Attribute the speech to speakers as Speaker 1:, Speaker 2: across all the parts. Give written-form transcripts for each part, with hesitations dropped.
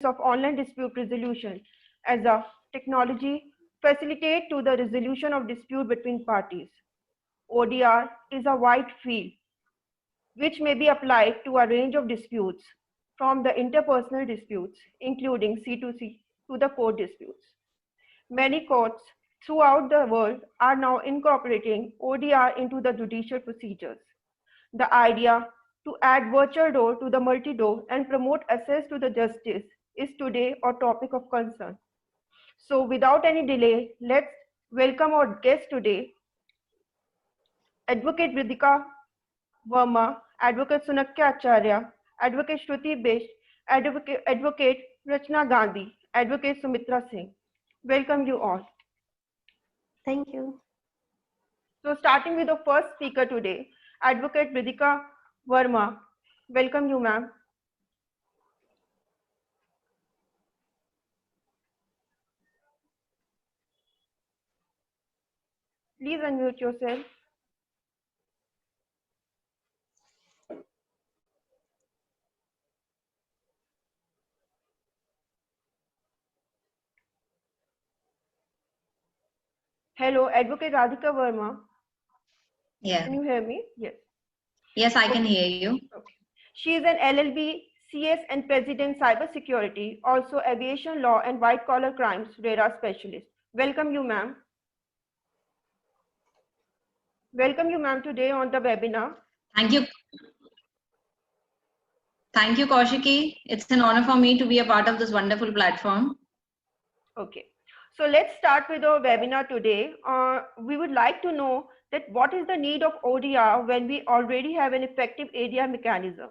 Speaker 1: of online dispute resolution as a technology facilitate to the resolution of dispute between parties. ODR is a wide field which may be applied to a range of disputes from the interpersonal disputes, including C2C, to the court disputes. Many courts throughout the world are now incorporating ODR into the judicial procedures. The idea to add virtual door to the multi-door and promote access to the justice is today a topic of concern. So without any delay, let's welcome our guest today, Advocate Vidika Verma, Advocate Sunakya Acharya, Advocate Shruti Bish, Advocate Rachna Gandhi, Advocate Sumitra Singh. Welcome you all.
Speaker 2: Thank you.
Speaker 1: So starting with the first speaker today, Advocate Vidika Verma. Welcome you, ma'am. Please unmute yourself. Hello, Advocate Radhika Verma.
Speaker 3: Yeah.
Speaker 1: Can you hear me? Yes.
Speaker 3: Yes, I can hear you.
Speaker 1: Okay. She is an LLB, CS and President Cybersecurity, also Aviation Law and White Collar Crimes RERA Specialist. Welcome you, ma'am. Welcome you, ma'am, today on the webinar.
Speaker 3: Thank you. Thank you, Kaushiki. It's an honor for me to be a part of this wonderful platform.
Speaker 1: Okay. So let's start with our webinar today. We would like to know that what is the need of ODR when we already have an effective ADR mechanism?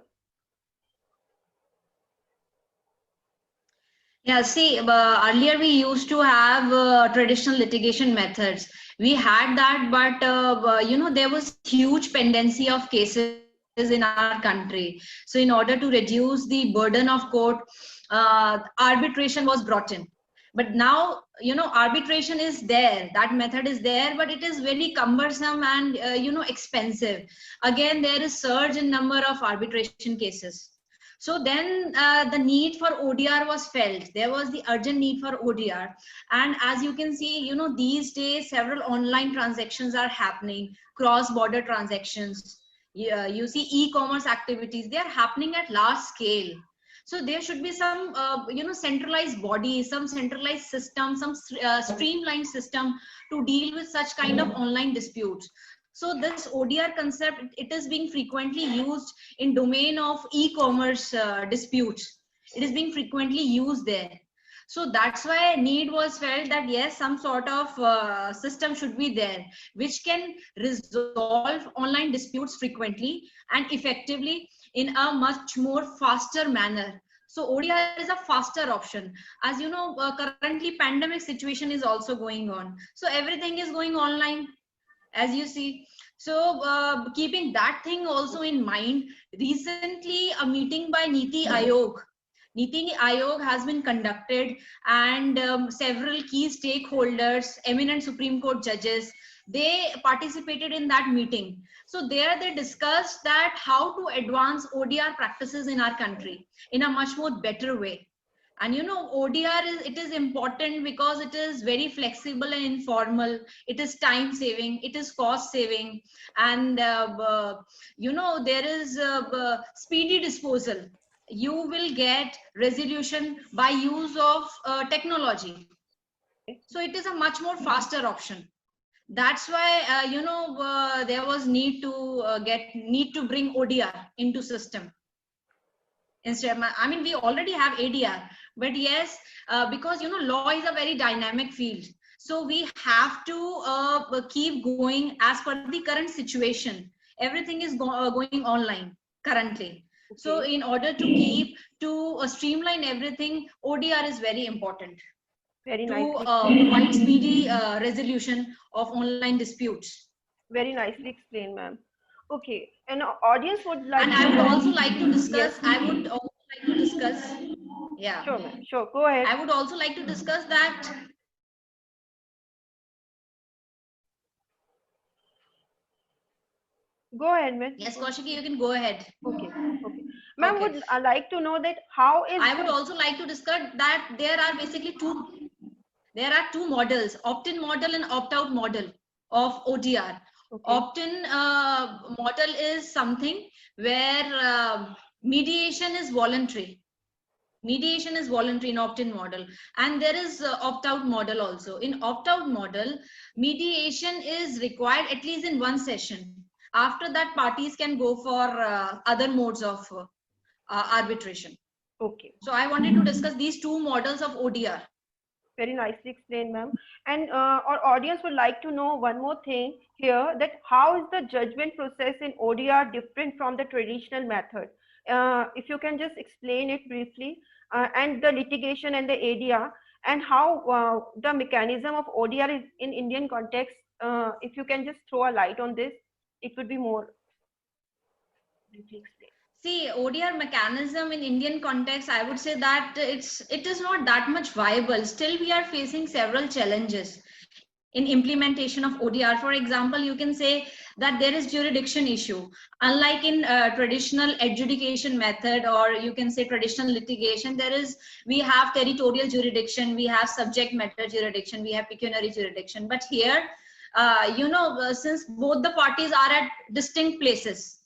Speaker 3: Yeah, see, earlier we used to have traditional litigation methods. We had that, but you know, there was huge pendency of cases in our country. So in order to reduce the burden of court, arbitration was brought in. But now, you know, arbitration is there, that method is there, but it is very cumbersome and, you know, expensive. Again, there is surge in number of arbitration cases. So then the need for ODR was felt. There was the urgent need for ODR. And as you can see, you know, these days, several online transactions are happening, cross-border transactions. You see e-commerce activities, they are happening at large scale. So there should be some, you know, centralized body, some centralized system, some streamlined system to deal with such kind of online disputes. So this ODR concept, it is being frequently used in domain of e-commerce disputes. It is being frequently used there. So that's why need was felt that yes, some sort of system should be there, which can resolve online disputes frequently and effectively in a much more faster manner. So ODR is a faster option. As you know, currently pandemic situation is also going on. So everything is going online, as you see. So keeping that thing also in mind, recently a meeting by Niti Aayog has been conducted, and several key stakeholders, eminent Supreme Court judges, they participated in that meeting. So there they discussed that how to advance ODR practices in our country in a much more better way. And you know, ODR it is important because it is very flexible and informal. It is time saving, it is cost saving, and you know, there is speedy disposal. You will get resolution by use of technology. So it is a much more faster option. That's why you know, there was need to bring ODR into system. Instead, I mean, we already have ADR, but yes, because you know, law is a very dynamic field, so we have to keep going as per the current situation. Everything is going online currently. Okay. So in order to keep streamline everything, ODR is very important.
Speaker 1: Very nice.
Speaker 3: To provide speedy resolution of online disputes.
Speaker 1: Very nicely explained, ma'am. Okay, and our audience would like.
Speaker 3: And I would also like to discuss. Yes. I would also like to discuss. Yeah.
Speaker 1: Sure, ma'am. Sure. Go ahead.
Speaker 3: I would also like to discuss that.
Speaker 1: Go ahead, ma'am.
Speaker 3: Yes, Kaushiki, you can go ahead.
Speaker 1: Okay, okay. Ma'am,
Speaker 3: Okay.
Speaker 1: would like to know that how is
Speaker 3: I would also like to discuss that there are basically two models, opt-in model and opt-out model of ODR.
Speaker 1: okay,
Speaker 3: Opt-in model is something where mediation is voluntary. Mediation is voluntary in opt-in model, and there is opt-out model also. In opt-out model, mediation is required at least in one session. After that, parties can go for other modes of arbitration.
Speaker 1: okay.
Speaker 3: So I wanted to discuss these two models of ODR.
Speaker 1: Very nicely explained, ma'am. And our audience would like to know one more thing here, that how is the judgment process in ODR different from the traditional method? If you can just explain it briefly, and the litigation and the ADR, and how the mechanism of ODR is in Indian context. If you can just throw a light on this, it would be more briefly explained.
Speaker 3: See, ODR mechanism in Indian context, I would say that it is not that much viable. Still, we are facing several challenges in implementation of ODR. For example, you can say that there is jurisdiction issue. Unlike in traditional adjudication method, or you can say traditional litigation, we have territorial jurisdiction, we have subject matter jurisdiction, we have pecuniary jurisdiction. But here, since both the parties are at distinct places,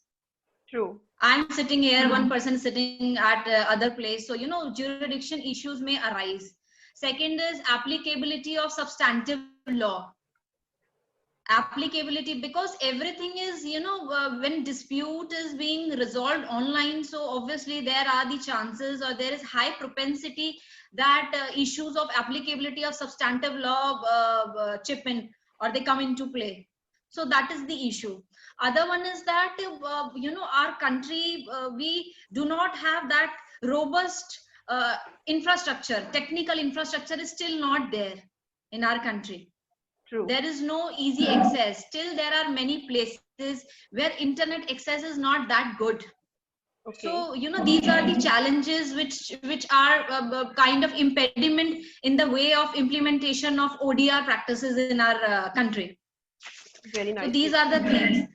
Speaker 1: True.
Speaker 3: I'm sitting here, one person sitting at other place. So, jurisdiction issues may arise. Second is applicability of substantive law. Applicability, because everything is, when dispute is being resolved online, so obviously there are the chances, or there is high propensity that issues of applicability of substantive law chip in, or they come into play. So that is the issue. Other one is that our country, we do not have that robust infrastructure. Technical infrastructure is still not there in our country.
Speaker 1: True.
Speaker 3: There is no easy access. Still, there are many places where internet access is not that good.
Speaker 1: Okay.
Speaker 3: So, these are the challenges which are kind of impediment in the way of implementation of ODR practices in our country.
Speaker 1: Very nice.
Speaker 3: So these are the things.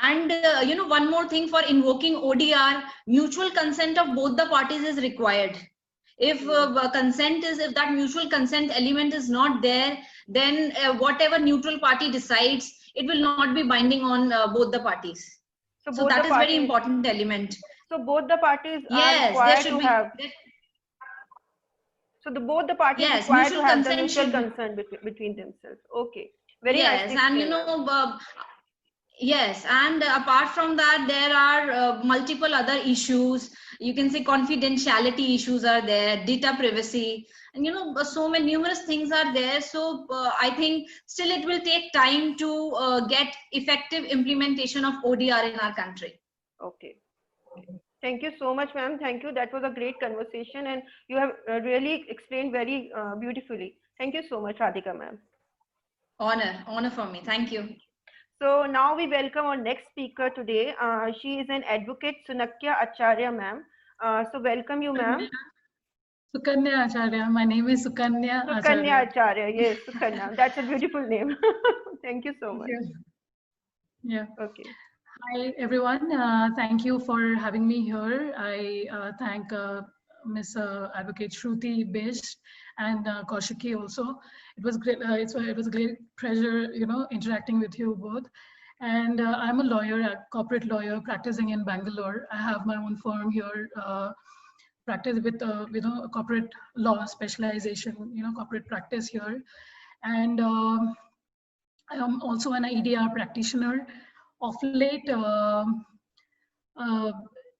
Speaker 3: And one more thing, for invoking ODR, mutual consent of both the parties is required. If if that mutual consent element is not there, then whatever neutral party decides, it will not be binding on both the parties. So that is very important element.
Speaker 1: So both the parties are
Speaker 3: Yes, there
Speaker 1: required
Speaker 3: should
Speaker 1: to
Speaker 3: be.
Speaker 1: have. So both the parties
Speaker 3: Yes,
Speaker 1: required to
Speaker 3: mutual
Speaker 1: have the
Speaker 3: consent
Speaker 1: mutual
Speaker 3: should.
Speaker 1: consent between themselves. Okay. Very
Speaker 3: Yes,
Speaker 1: nicely
Speaker 3: and
Speaker 1: explained.
Speaker 3: yes, and apart from that, there are multiple other issues. You can say confidentiality issues are there, data privacy, and so many numerous things are there. So I think still it will take time to get effective implementation of ODR in our country.
Speaker 1: Okay. Thank you so much, ma'am. Thank you. That was a great conversation, and you have really explained very beautifully. Thank you so much, Radhika, ma'am.
Speaker 3: Honor for me. Thank you.
Speaker 1: So now we welcome our next speaker today. She is an advocate, Sunakya Acharya, ma'am. So welcome you, ma'am.
Speaker 4: Sukanya Acharya. My name is Sukanya Acharya.
Speaker 1: Sukanya Acharya. Yes, Sukanya. That's a beautiful name. Thank you so much.
Speaker 4: Yeah.
Speaker 1: Okay.
Speaker 4: Hi, everyone. Thank you for having me here. I thank Ms. Advocate Shruti Bish and Kaushiki also. It was great. It was a great pleasure, interacting with you both. And I'm a lawyer, a corporate lawyer practicing in Bangalore. I have my own firm here, practice with a corporate law specialization, corporate practice here. And I'm also an EDR practitioner. Of late,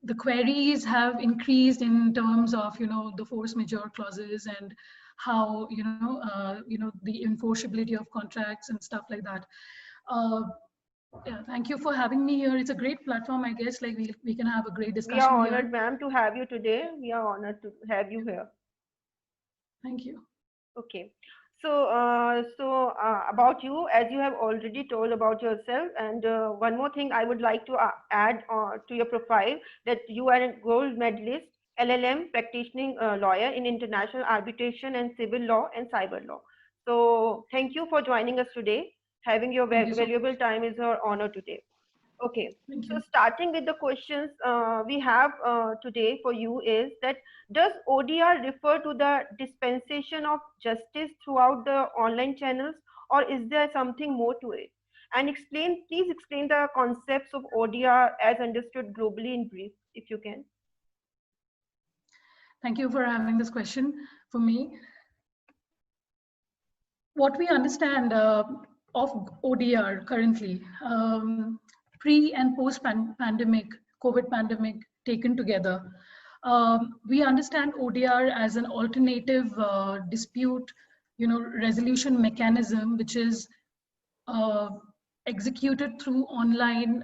Speaker 4: the queries have increased in terms of the force majeure clauses and how the enforceability of contracts and stuff like that. Yeah, thank you for having me here. It's a great platform, I guess. Like we can have a great discussion.
Speaker 1: We are
Speaker 4: here.
Speaker 1: honored, ma'am, to have you today. We are honored to have you here.
Speaker 4: Thank you.
Speaker 1: Okay. So, about you, as you have already told about yourself, and one more thing I would like to add to your profile, that you are a gold medalist, LLM practicing lawyer in international arbitration and civil law and cyber law. So, thank you for joining us today. Having your valuable time is our honor today. Okay,
Speaker 4: Thank
Speaker 1: so
Speaker 4: you.
Speaker 1: starting with the questions we have today for you is that does ODR refer to the dispensation of justice throughout the online channels, or is there something more to it? And please explain the concepts of ODR as understood globally in brief, if you can.
Speaker 4: Thank you for having this question for me. What we understand of ODR currently, pre and post pandemic, COVID pandemic taken together, we understand ODR as an alternative dispute, resolution mechanism, which is uh, executed through online,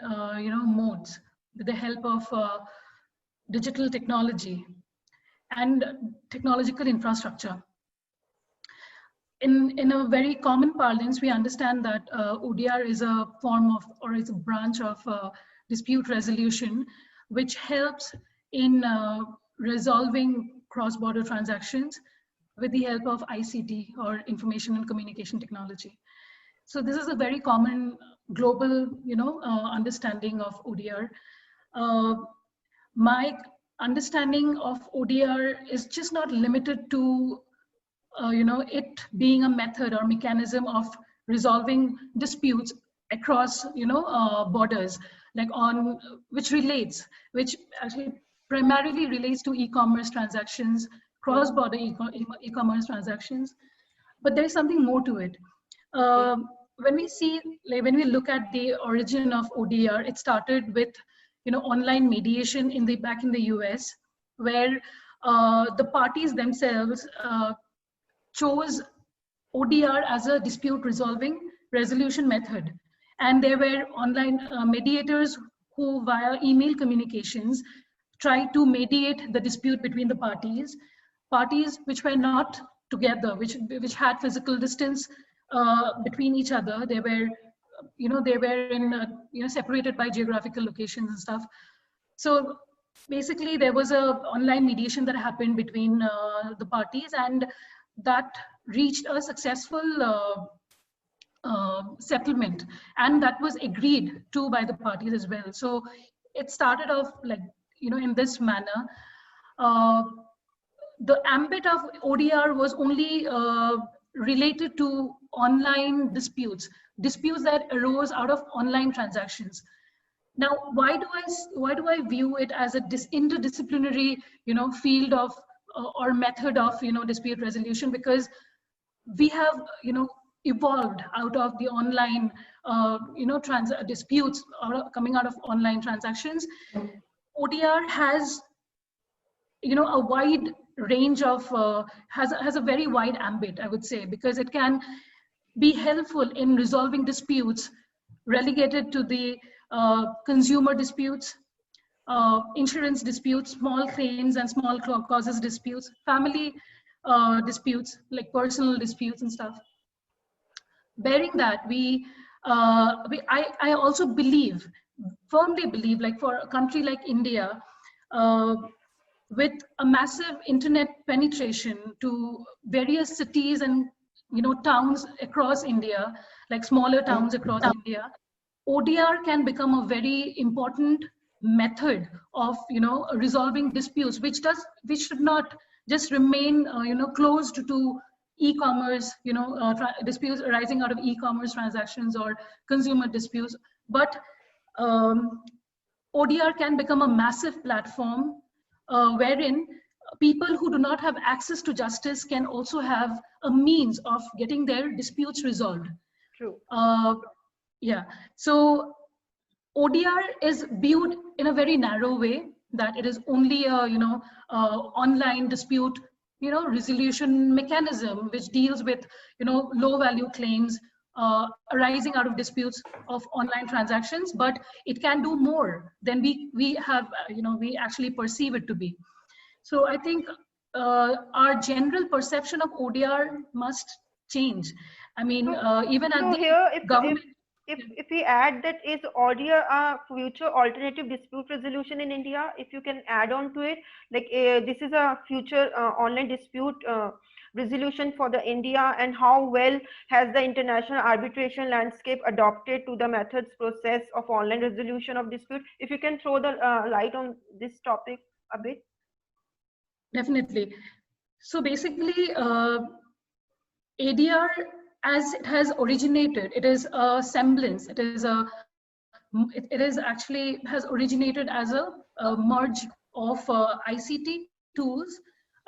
Speaker 4: modes with the help of digital technology and technological infrastructure. In a very common parlance, we understand that ODR is a form of, or is a branch of dispute resolution, which helps in resolving cross-border transactions with the help of ICT, or information and communication technology. So this is a very common global, understanding of ODR. My understanding of ODR is just not limited to it being a method or mechanism of resolving disputes across borders, like on which actually primarily relates to e-commerce transactions, cross-border e-commerce transactions. But there is something more to it. When we see, like, when we look at the origin of ODR, it started with online mediation back in the US, where the parties themselves chose ODR as a dispute resolution method. And there were online mediators who, via email communications, tried to mediate the dispute between the parties which were not together, which had physical distance between each other. They were, they were in, separated by geographical locations and stuff. So basically, there was a online mediation that happened between the parties, and that reached a successful settlement, and that was agreed to by the parties as well. So it started off like, in this manner. The ambit of ODR was only related to online disputes that arose out of online transactions. Now, why do I view it as a interdisciplinary, field of or method of, dispute resolution? Because we have, evolved out of the online, disputes coming out of online transactions. ODR has, a wide range of, has a very wide ambit, I would say, because it can be helpful in resolving disputes relegated to the consumer disputes, insurance disputes, small claims and small causes disputes, family disputes, like personal disputes and stuff. Bearing that, I also firmly believe, like for a country like India, with a massive internet penetration to various cities and towns across India, like smaller towns across India, ODR can become a very important method of resolving disputes, which should not just remain closed to e-commerce, disputes arising out of e-commerce transactions or consumer disputes, but ODR can become a massive platform wherein people who do not have access to justice can also have a means of getting their disputes resolved.
Speaker 1: True.
Speaker 4: Yeah, so ODR is viewed in a very narrow way, that it is only a online dispute resolution mechanism which deals with low value claims arising out of disputes of online transactions, but it can do more than we have we actually perceive it to be. So I think our general perception of ODR must change. I mean, even at
Speaker 1: So
Speaker 4: the
Speaker 1: here,
Speaker 4: government.
Speaker 1: if we add that, is ODR a future alternative dispute resolution in India? If you can add on to it, like this is a future online dispute resolution for the India, and how well has the international arbitration landscape adopted to the methods process of online resolution of dispute? If you can throw the light on this topic a bit.
Speaker 4: Definitely. So basically, ADR, as it has originated, it is a semblance. It is actually has originated as a merge of ICT tools,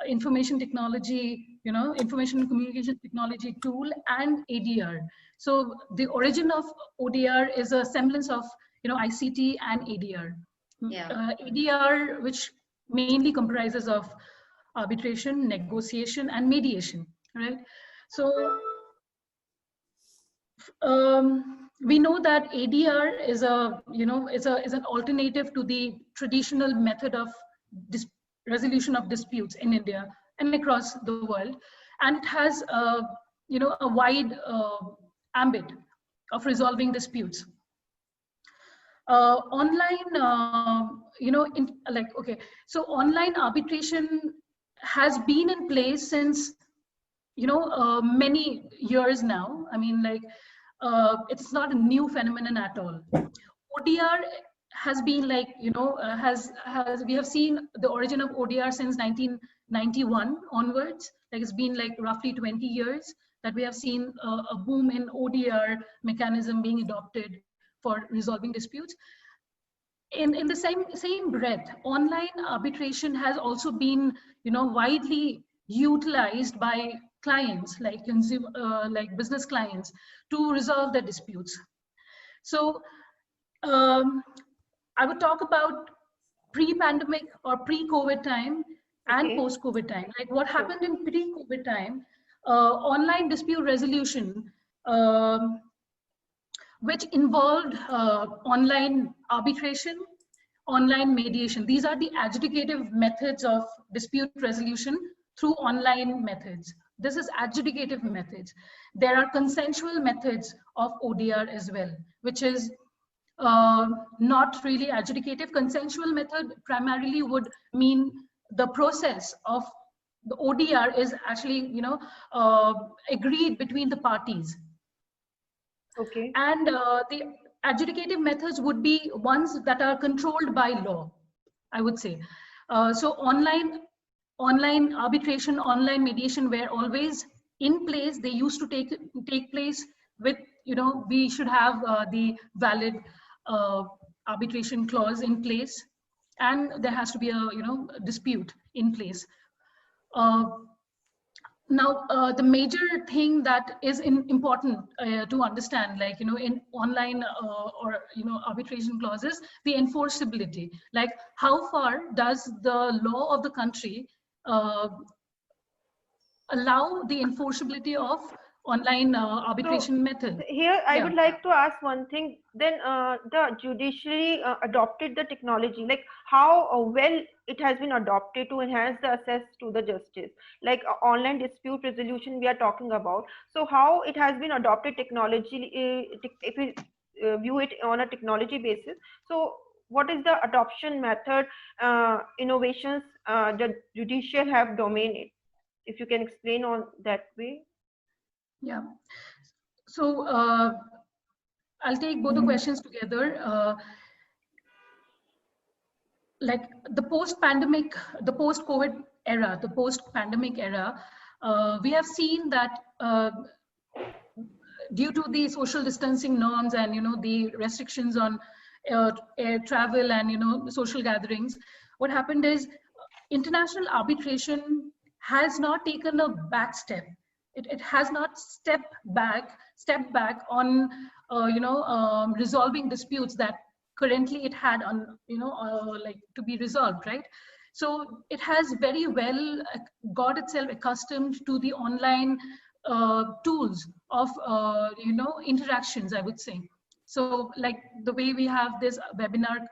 Speaker 4: information technology, information and communication technology tool, and ADR. So the origin of ODR is a semblance of ICT and ADR.
Speaker 3: Yeah.
Speaker 4: ADR, which mainly comprises of arbitration, negotiation, and mediation, right? So we know that ADR is is an alternative to the traditional method of resolution of disputes in India and across the world, and it has a wide ambit of resolving disputes. Online, so online arbitration has been in place since many years now. I mean, it's not a new phenomenon at all. ODR has been we have seen the origin of ODR since 1991 onwards. Like, it's been like roughly 20 years that we have seen a boom in ODR mechanism being adopted for resolving disputes. In the same breath, online arbitration has also been widely utilized by clients, like business clients, to resolve their disputes. So I would talk about pre-pandemic or pre-COVID time and
Speaker 1: Okay.
Speaker 4: post-COVID time. Like, what happened in pre-COVID time, online dispute resolution, which involved online arbitration, online mediation. These are the adjudicative methods of dispute resolution through online methods. This is adjudicative methods. There are consensual methods of ODR as well, which is not really adjudicative. Consensual method primarily would mean the process of the ODR is actually agreed between the parties.
Speaker 1: Okay.
Speaker 4: And the adjudicative methods would be ones that are controlled by law, I would say. So online arbitration, online mediation were always in place. They used to take place with, we should have the valid arbitration clause in place, and there has to be a dispute in place. Now, the major thing that is important to understand, like, in online or arbitration clauses, the enforceability. Like, how far does the law of the country allow the enforceability of online arbitration method?
Speaker 1: Here, I
Speaker 4: Yeah.
Speaker 1: would like to ask one thing. Then the judiciary adopted the technology. Like, how well it has been adopted to enhance the access to the justice. Like, online dispute resolution we are talking about. So, how it has been adopted technology, if we view it on a technology basis. So, what is the adoption method, innovations the judicial have dominated? If you can explain on that way.
Speaker 4: Yeah. So I'll take both the questions together. Like, the post-pandemic, the post-COVID era, the post-pandemic era, we have seen that due to the social distancing norms and the restrictions on air travel and social gatherings, what happened is international arbitration has not taken a back step. It has not stepped back on resolving disputes that currently it had on like to be resolved, right? So it has very well got itself accustomed to the online tools of interactions, I would say. So, like, the way we have this webinar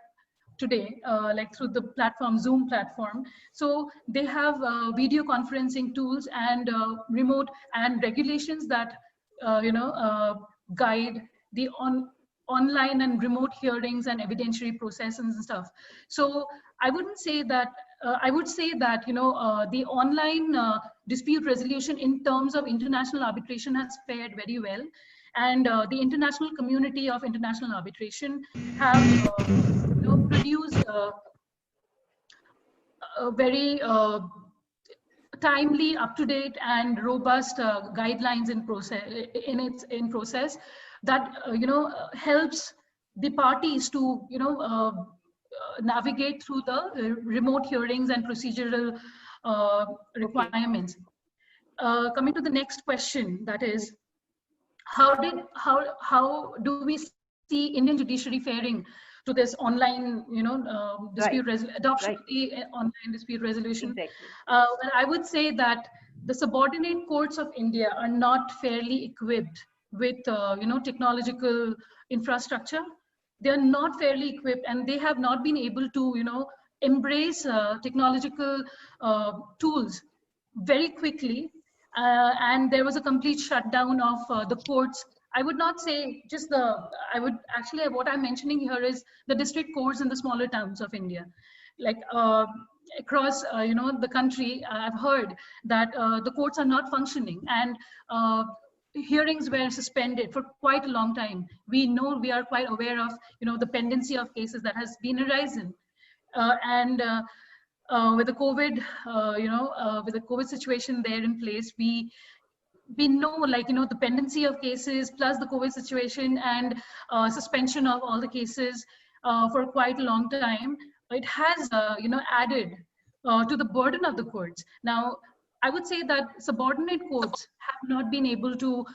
Speaker 4: today, like through the platform, Zoom platform. So they have video conferencing tools and remote and regulations that guide the online and remote hearings and evidentiary processes and stuff. So I wouldn't say that I would say that, the online dispute resolution in terms of international arbitration has fared very well. And the international community of international arbitration have produced a very timely, up-to-date, and robust guidelines in process that helps the parties to navigate through the remote hearings and procedural requirements. Coming to the next question, that is, how do we see Indian judiciary faring to this online, dispute adoption of the online dispute resolution?
Speaker 1: Exactly.
Speaker 4: Well, I would say that the subordinate courts of India are not fairly equipped with, technological infrastructure. They are not fairly equipped, and they have not been able to, embrace technological tools very quickly. And there was a complete shutdown of the courts. I would not say just what I'm mentioning here is the district courts in the smaller towns of India. Like across, the country, I've heard that the courts are not functioning, and hearings were suspended for quite a long time. We are quite aware of, the pendency of cases that has been arisen. And with the COVID, with the COVID situation there in place, we know, like, the pendency of cases plus the COVID situation and suspension of all the cases for quite a long time, it has, added to the burden of the courts. Now, I would say that subordinate courts have not been able to,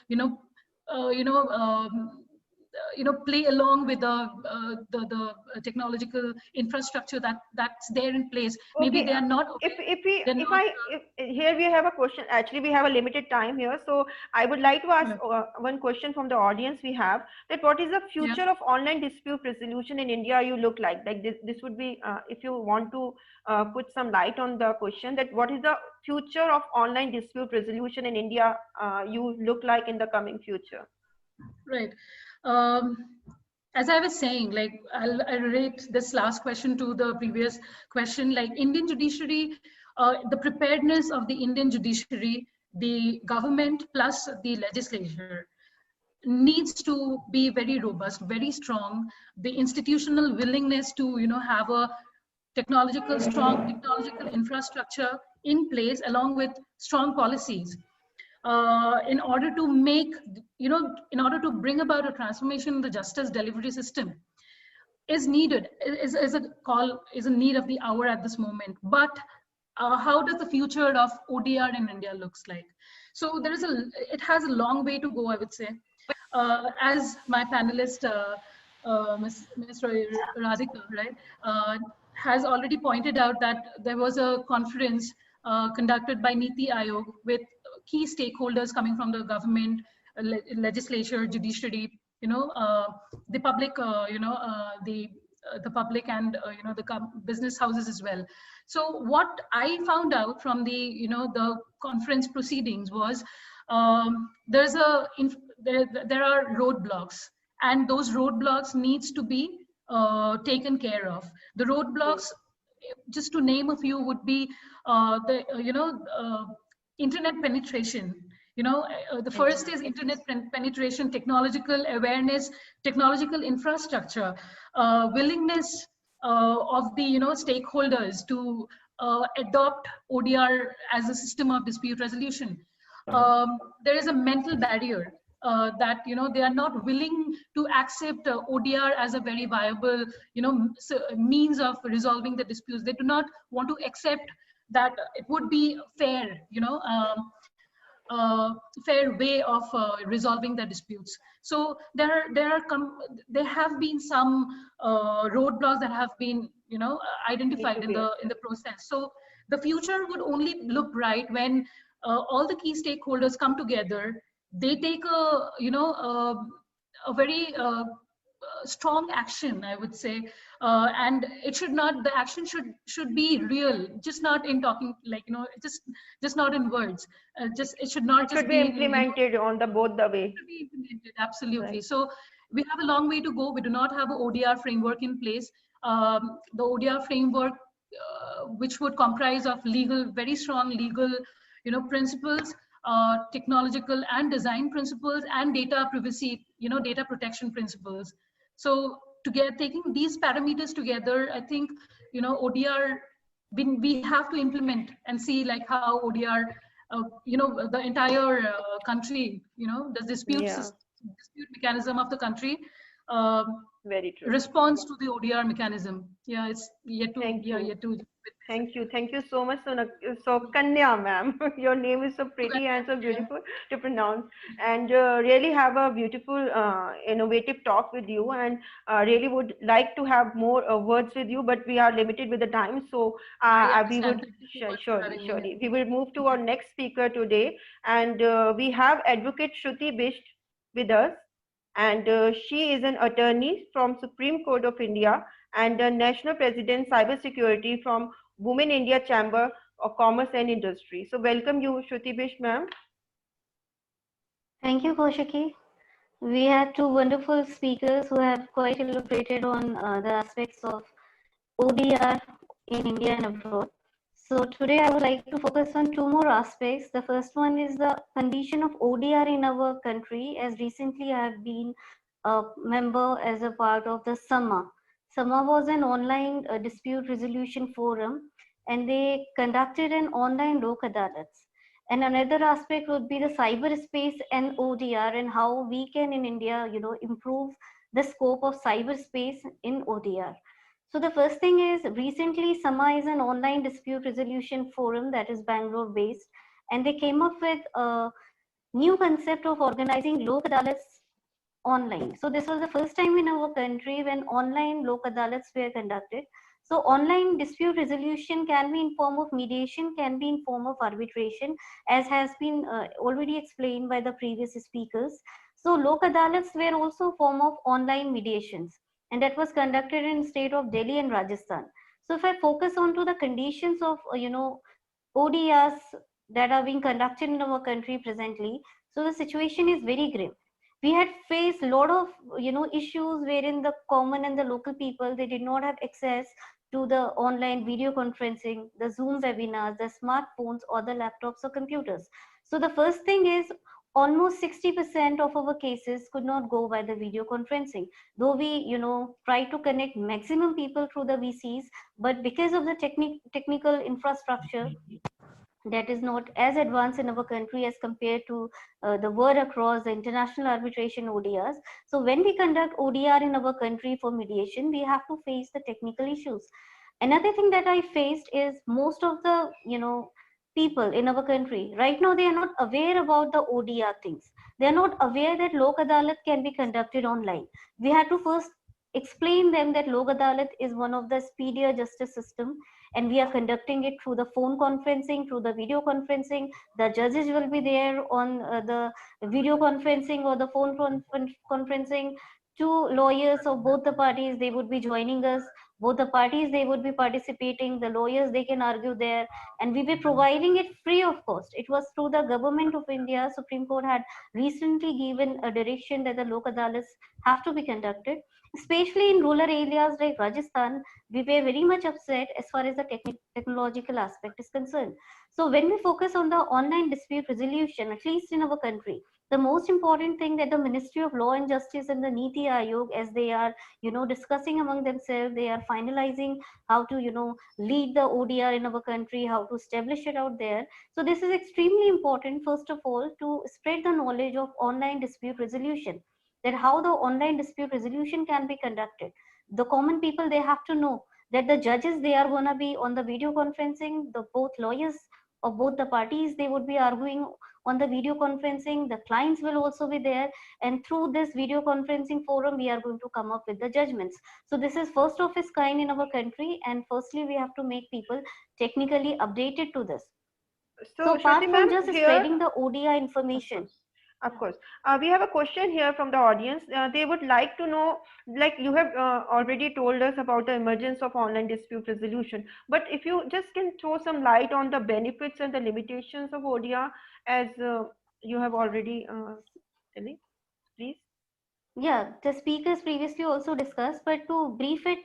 Speaker 4: play along with the technological infrastructure that's there in place. Maybe they are not.
Speaker 1: Here we have a question. Actually, we have a limited time here, so I would like to ask one question from the audience. We have that: what is the future of online dispute resolution in India? You look like this would be if you want to put some light on the question, that what is the future of online dispute resolution in India? You look like in the coming future.
Speaker 4: Right. As I was saying, like, I'll relate this last question to the previous question. Like, Indian judiciary, the preparedness of the Indian judiciary, the government plus the legislature needs to be very robust, very strong. The institutional willingness to, have a strong technological infrastructure in place, along with strong policies. In order to make, in order to bring about a transformation in the justice delivery system is needed, is a need of the hour at this moment. But how does the future of ODR in India looks like? So it has a long way to go, I would say. As my panelist, Ms. Radhika, right, has already pointed out, that there was a conference conducted by Niti Aayog with key stakeholders coming from the government, legislature, judiciary, the public, the public, and the business houses as well. So what I found out from the the conference proceedings was there are roadblocks, and those roadblocks needs to be taken care of. The roadblocks, just to name a few, would be internet penetration. The first is internet penetration, technological awareness, technological infrastructure, willingness of the stakeholders to adopt ODR as a system of dispute resolution. There is a mental barrier that they are not willing to accept ODR as a very viable means of resolving the disputes. They do not want to accept that it would be fair, fair way of resolving the disputes. So there have been some roadblocks that have been identified in the process. So the future would only look bright when all the key stakeholders come together. They take a very strong action, I would say, and the action should be real, just not in talking, like just not in words. It should not just
Speaker 1: be implemented on both the way.
Speaker 4: It should be implemented, absolutely. Right. So we have a long way to go. We do not have an ODR framework in place. The ODR framework which would comprise of very strong legal, principles, technological and design principles, and data privacy, data protection principles. So together, taking these parameters together, I think, ODR, we have to implement and see like how ODR, the entire country, the
Speaker 1: Yeah,
Speaker 4: dispute mechanism of the country um,
Speaker 1: very true.
Speaker 4: responds to the ODR mechanism. Yeah, it's yet to,
Speaker 1: Thank you.
Speaker 4: yet to witness it.
Speaker 1: Thank you. Thank you so much, So Kanya, ma'am. Your name is so pretty and so
Speaker 4: Yeah.
Speaker 1: beautiful to pronounce. And really have a beautiful, innovative talk with you. And really would like to have more words with you, but we are limited with the time. So
Speaker 4: I
Speaker 1: we
Speaker 4: understand.
Speaker 1: would
Speaker 4: Thank you so much for
Speaker 1: surely,
Speaker 4: having me here.
Speaker 1: surely. We will move to our
Speaker 4: Yeah.
Speaker 1: next speaker today. And we have Advocate Shruti Bisht with us. And she is an attorney from Supreme Court of India and a National President Cybersecurity from Women India Chamber of Commerce and Industry. So welcome you, Shruti Bish, ma'am.
Speaker 2: Thank you, Kaushiki. We had two wonderful speakers who have quite elaborated on the aspects of ODR in India and abroad. So today I would like to focus on two more aspects. The first one is the condition of ODR in our country. As recently I have been a member as a part of the SAMA. SAMA was an online dispute resolution forum, and they conducted an online Lok Adalats. And another aspect would be the cyberspace and ODR, and how we can in India, improve the scope of cyberspace in ODR. So the first thing is, recently SAMA is an online dispute resolution forum that is Bangalore based, and they came up with a new concept of organizing Lok Adalats online. So this was the first time in our country when online Lok Adalats were conducted. So online dispute resolution can be in form of mediation, can be in form of arbitration, as has been already explained by the previous speakers. So Lok Adalats were also a form of online mediations, and that was conducted in state of Delhi and Rajasthan. So if I focus on to the conditions of ODRs that are being conducted in our country presently, so the situation is very grim. We had faced a lot of issues wherein the common and the local people, they did not have access to the online video conferencing, the Zoom webinars, the smartphones, or the laptops or computers. So the first thing is, almost 60% of our cases could not go by the video conferencing, though we try to connect maximum people through the VCs, but because of the technical infrastructure that is not as advanced in our country as compared to the world across the international arbitration ODRs. So when we conduct ODR in our country for mediation, we have to face the technical issues. Another thing that I faced is, most of the people in our country right now, they are not aware about the ODR things. They are not aware that Lok Adalat can be conducted online. We had to first explain them that Lok Adalat is one of the speedier justice system, and we are conducting it through the phone conferencing, through the video conferencing. The judges will be there on the video conferencing or the phone conferencing. Two lawyers of both the parties, they would be joining us. Both the parties, they would be participating. The lawyers, they can argue there, and we were providing it free of cost. It was through the government of India. Supreme Court had recently given a direction that the Lok Adalats have to be conducted, especially in rural areas like Rajasthan. We were very much upset as far as the technological aspect is concerned. So when we focus on the online dispute resolution, at least in our country, the most important thing that the Ministry of Law and Justice and the Niti Aayog, as they are discussing among themselves, they are finalizing how to lead the ODR in our country, how to establish it out there. So this is extremely important, first of all, to spread the knowledge of online dispute resolution, that how the online dispute resolution can be conducted. The common people, they have to know that the judges, they are going to be on the video conferencing, the both lawyers of both the parties, they would be arguing on the video conferencing, the clients will also be there, and through this video conferencing forum, we are going to come up with the judgments. So this is first of its kind in our country, and firstly we have to make people technically updated to this. So
Speaker 1: So
Speaker 2: apart
Speaker 1: Shruti,
Speaker 2: from
Speaker 1: ma'am,
Speaker 2: just
Speaker 1: here,
Speaker 2: spreading the ODI
Speaker 1: of
Speaker 2: information.
Speaker 1: course. Of course. We have a question here from the audience. They would like to know, like you have already told us about the emergence of online dispute resolution, but if you just can throw some light on the benefits and the limitations of ODR, as you have already telling, please.
Speaker 2: Yeah, the speakers previously also discussed, but to brief it,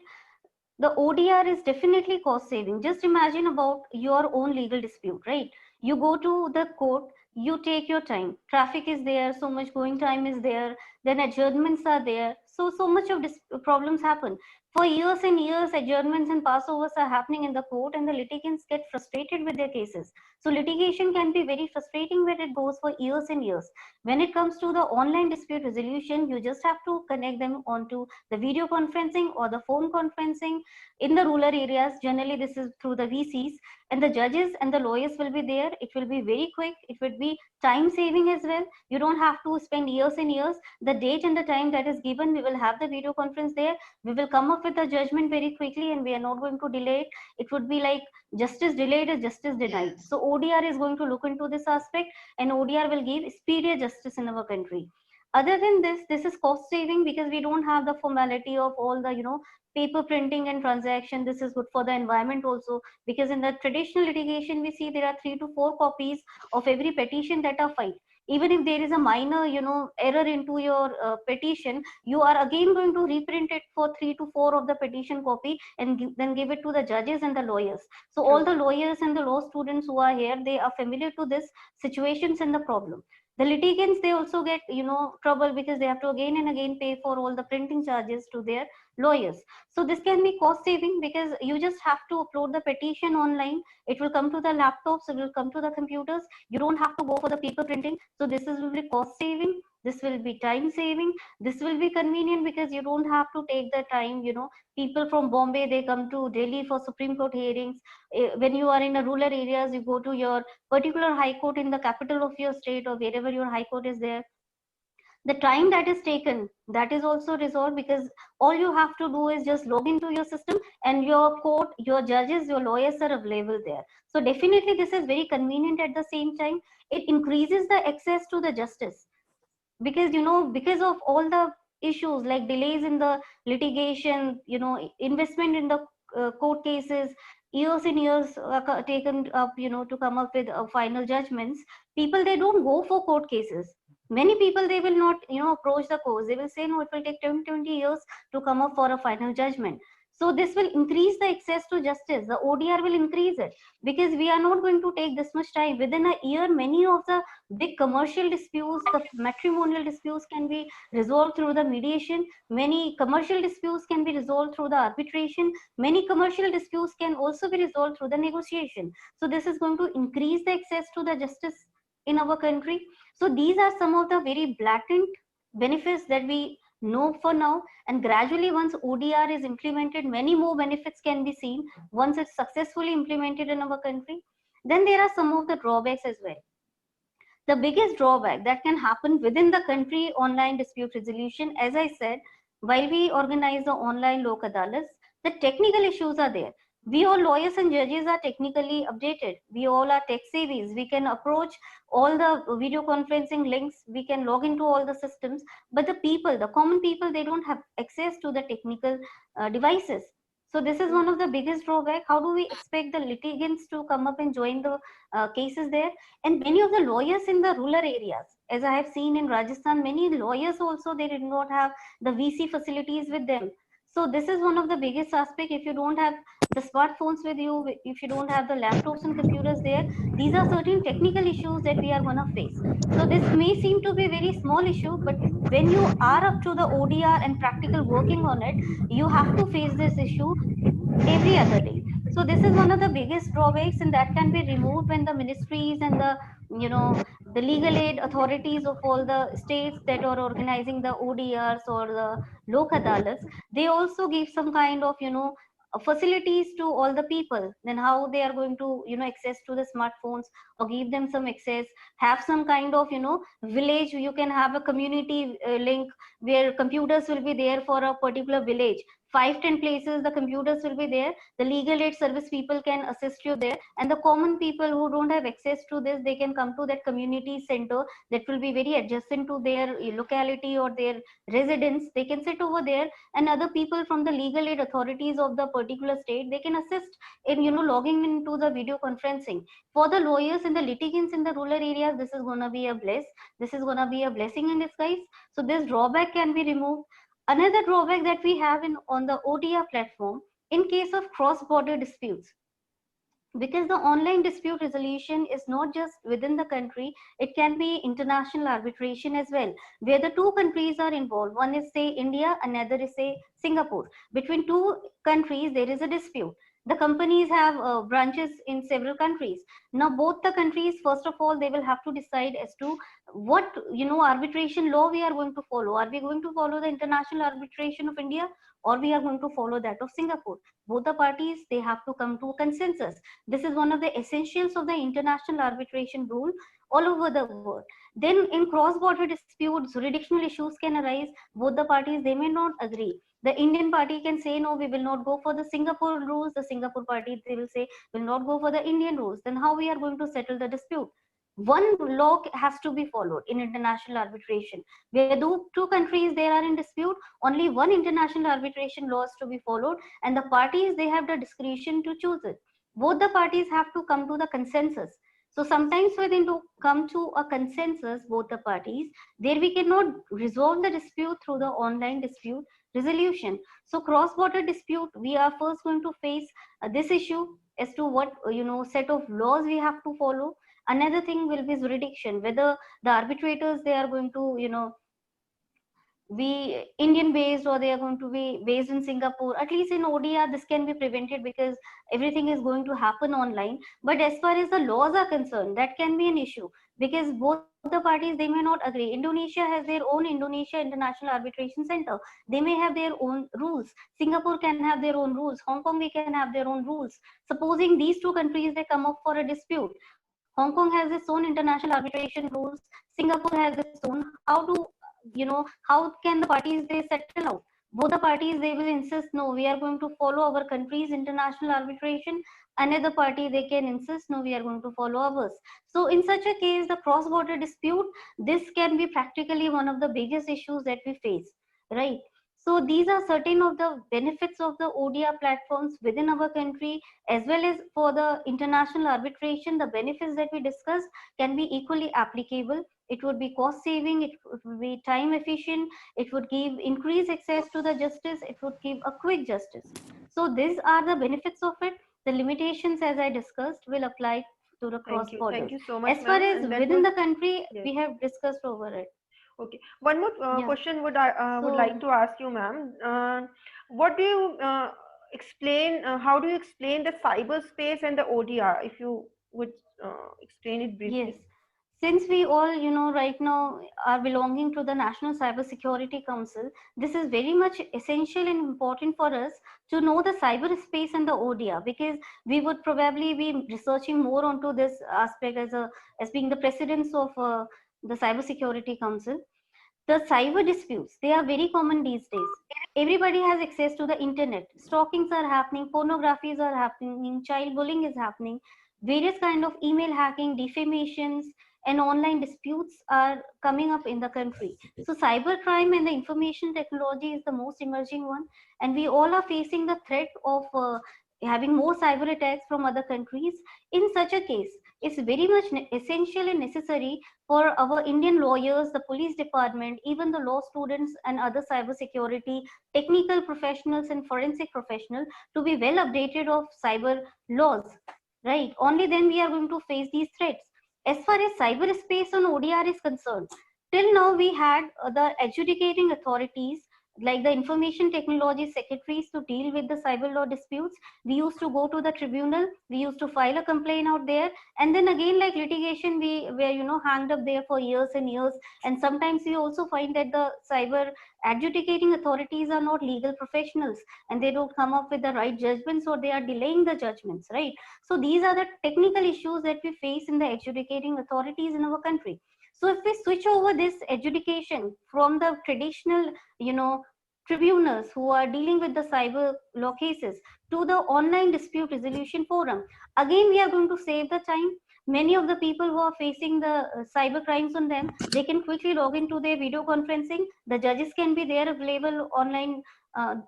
Speaker 2: the ODR is definitely cost saving. Just imagine about your own legal dispute, right? You go to the court, you take your time. Traffic is there, so much going time is there, then adjournments are there. So much of problems happen. For years and years, adjournments and passovers are happening in the court, and the litigants get frustrated with their cases. So litigation can be very frustrating when it goes for years and years. When it comes to the online dispute resolution, you just have to connect them onto the video conferencing or the phone conferencing. In the rural areas, generally this is through the VCs, and the judges and the lawyers will be there. It will be very quick. It will be time saving as well. You don't have to spend years and years. The date and the time that is given, we will have the video conference there. We will come up with a judgment very quickly, and we are not going to delay it. It would be like justice delayed is justice denied.
Speaker 3: Yes.
Speaker 2: So ODR is going to look into this aspect, and ODR will give superior justice in our country. Other than this is cost saving because we don't have the formality of all the paper printing and transaction. This is good for the environment also, because in the traditional litigation we see there are 3 to 4 copies of every petition that are filed. Even if there is a minor error into your petition, you are again going to reprint it for 3 to 4 of the petition copy, and then give it to the judges and the lawyers. So all
Speaker 3: True.
Speaker 2: the lawyers and the law students who are here, they are familiar to this situations and the problem. The litigants, they also get trouble because they have to again and again pay for all the printing charges to their lawyers. So this can be cost saving because you just have to upload the petition online. It will come to the laptops, it will come to the computers. You don't have to go for the paper printing. So this is will be cost saving. This will be time saving. This will be convenient because you don't have to take the time. People from Bombay, they come to Delhi for Supreme Court hearings. When you are in a rural areas, you go to your particular high court in the capital of your state or wherever your high court is there. The time that is taken, that is also resolved because all you have to do is just log into your system, and your court, your judges, your lawyers are available there. So definitely this is very convenient. At the same time, it increases the access to the justice, because because of all the issues like delays in the litigation, investment in the court cases, years and years taken up to come up with final judgments. People, they don't go for court cases. Many people, they will not approach the courts. They will say no, it will take 10, 20 years to come up for a final judgment. So this will increase the access to justice. The ODR will increase it because we are not going to take this much time. Within a year, many of the big commercial disputes, the matrimonial disputes can be resolved through the mediation. Many commercial disputes can be resolved through the arbitration. Many commercial disputes can also be resolved through the negotiation. So this is going to increase the access to the justice in our country. So these are some of the very blatant benefits that we know for now, and gradually once ODR is implemented, many more benefits can be seen once it's successfully implemented in our country. Then there are some of the drawbacks as well. The biggest drawback that can happen within the country online dispute resolution, as I said, while we organize the online Lok Adalats, the technical issues are there. We all lawyers and judges are technically updated. We all are tech savvies. We can approach all the video conferencing links. We can log into all the systems. But the people, the common people, they don't have access to the technical devices. So this is one of the biggest drawback. How do we expect the litigants to come up and join the cases there? And many of the lawyers in the rural areas, as I have seen in Rajasthan, many lawyers also, they did not have the VC facilities with them. So this is one of the biggest aspect. If you don't have the smartphones with you, if you don't have the laptops and computers there, these are certain technical issues that we are going to face. So this may seem to be a very small issue, but when you are up to the ODR and practical working on it, you have to face this issue every other day. So this is one of the biggest drawbacks, and that can be removed when the ministries and the legal aid authorities of all the states that are organizing the ODRs or the Lok Adalats, they also give some kind of facilities to all the people. Then how they are going to access to the smartphones, or give them some access, have some kind of village. You can have a community link where computers will be there for a particular village. 5-10 places the computers will be there. The legal aid service people can assist you there, and the common people who don't have access to this, they can come to that community center that will be very adjacent to their locality or their residence. They can sit over there, and other people from the legal aid authorities of the particular state, they can assist in logging into the video conferencing. For the lawyers and the litigants in the rural areas, this is going to be a blessing in disguise. So this drawback can be removed. Another drawback that we have on the ODR platform, in case of cross-border disputes, because the online dispute resolution is not just within the country, it can be international arbitration as well, where the two countries are involved. One is say India, another is say Singapore. Between two countries there is a dispute. The companies have branches in several countries. Now both the countries, first of all, they will have to decide as to what, arbitration law we are going to follow. Are we going to follow the international arbitration of India, or we are going to follow that of Singapore? Both the parties, they have to come to a consensus. This is one of the essentials of the international arbitration rule all over the world. Then in cross-border disputes, jurisdictional issues can arise. Both the parties, they may not agree. The Indian party can say, no, we will not go for the Singapore rules. The Singapore party, they will say, will not go for the Indian rules. Then how we are going to settle the dispute? One law has to be followed in international arbitration. Where two countries, they are in dispute, only one international arbitration law is to be followed, and the parties, they have the discretion to choose it. Both the parties have to come to the consensus. So sometimes when to come to a consensus, both the parties, there we cannot resolve the dispute through the online dispute resolution. So cross-border dispute, we are first going to face this issue as to what set of laws we have to follow. Another thing will be jurisdiction, whether the arbitrators, they are going to be Indian based, or they are going to be based in Singapore. At least in ODR, this can be prevented because everything is going to happen online. But as far as the laws are concerned, that can be an issue because both the parties, they may not agree. Indonesia has their own Indonesia International Arbitration Center. They may have their own rules. Singapore can have their own rules. Hong Kong, they can have their own rules. Supposing these two countries, they come up for a dispute, Hong Kong has its own international arbitration rules. Singapore has its own. How can the parties, they settle out? Both the parties, they will insist, no, we are going to follow our country's international arbitration. Another party, they can insist, no, we are going to follow ours. So in such a case, the cross-border dispute, this can be practically one of the biggest issues that we face, right? So these are certain of the benefits of the ODR platforms within our country, as well as for the international arbitration. The benefits that we discussed can be equally applicable. It would be cost saving, it would be time efficient, it would give increased access to the justice, it would give a quick justice. So these are the benefits of it. The limitations, as I discussed, will apply to the cross borders.
Speaker 1: Thank you so much,
Speaker 2: As far
Speaker 1: ma'am.
Speaker 2: as
Speaker 1: And that
Speaker 2: within
Speaker 1: was,
Speaker 2: the country,
Speaker 1: yes.
Speaker 2: we have discussed over it.
Speaker 1: Okay. One more
Speaker 2: Yeah.
Speaker 1: question would I would like to ask you, ma'am. What do you explain? How do you explain the cyberspace and the ODR? If you would explain it briefly.
Speaker 2: Yes. Since we all, right now are belonging to the National Cyber Security Council, this is very much essential and important for us to know the cyberspace and the ODR, because we would probably be researching more onto this aspect as being the presidents of the Cyber Security Council. The cyber disputes, they are very common these days. Everybody has access to the internet. Stalkings are happening, pornographies are happening, child bullying is happening, various kind of email hacking, defamations, and online disputes are coming up in the country. So cybercrime and the information technology is the most emerging one, and we all are facing the threat of having more cyber attacks from other countries. In such a case, it's very much essential and necessary for our Indian lawyers, the police department, even the law students and other cyber security technical professionals and forensic professionals to be well updated of cyber laws, right? Only then we are going to face these threats. As far as cyberspace on ODR is concerned, till now we had the adjudicating authorities like the information technology secretaries to deal with the cyber law disputes. We used to go to the tribunal, we used to file a complaint out there, and then again, like litigation, we were hanged up there for years and years. And sometimes we also find that the cyber adjudicating authorities are not legal professionals, and they don't come up with the right judgments, or they are delaying the judgments, right? So these are the technical issues that we face in the adjudicating authorities in our country. So if we switch over this adjudication from the traditional, tribunals who are dealing with the cyber law cases to the online dispute resolution forum, again, we are going to save the time. Many of the people who are facing the cyber crimes on them, they can quickly log into their video conferencing. The judges can be there available online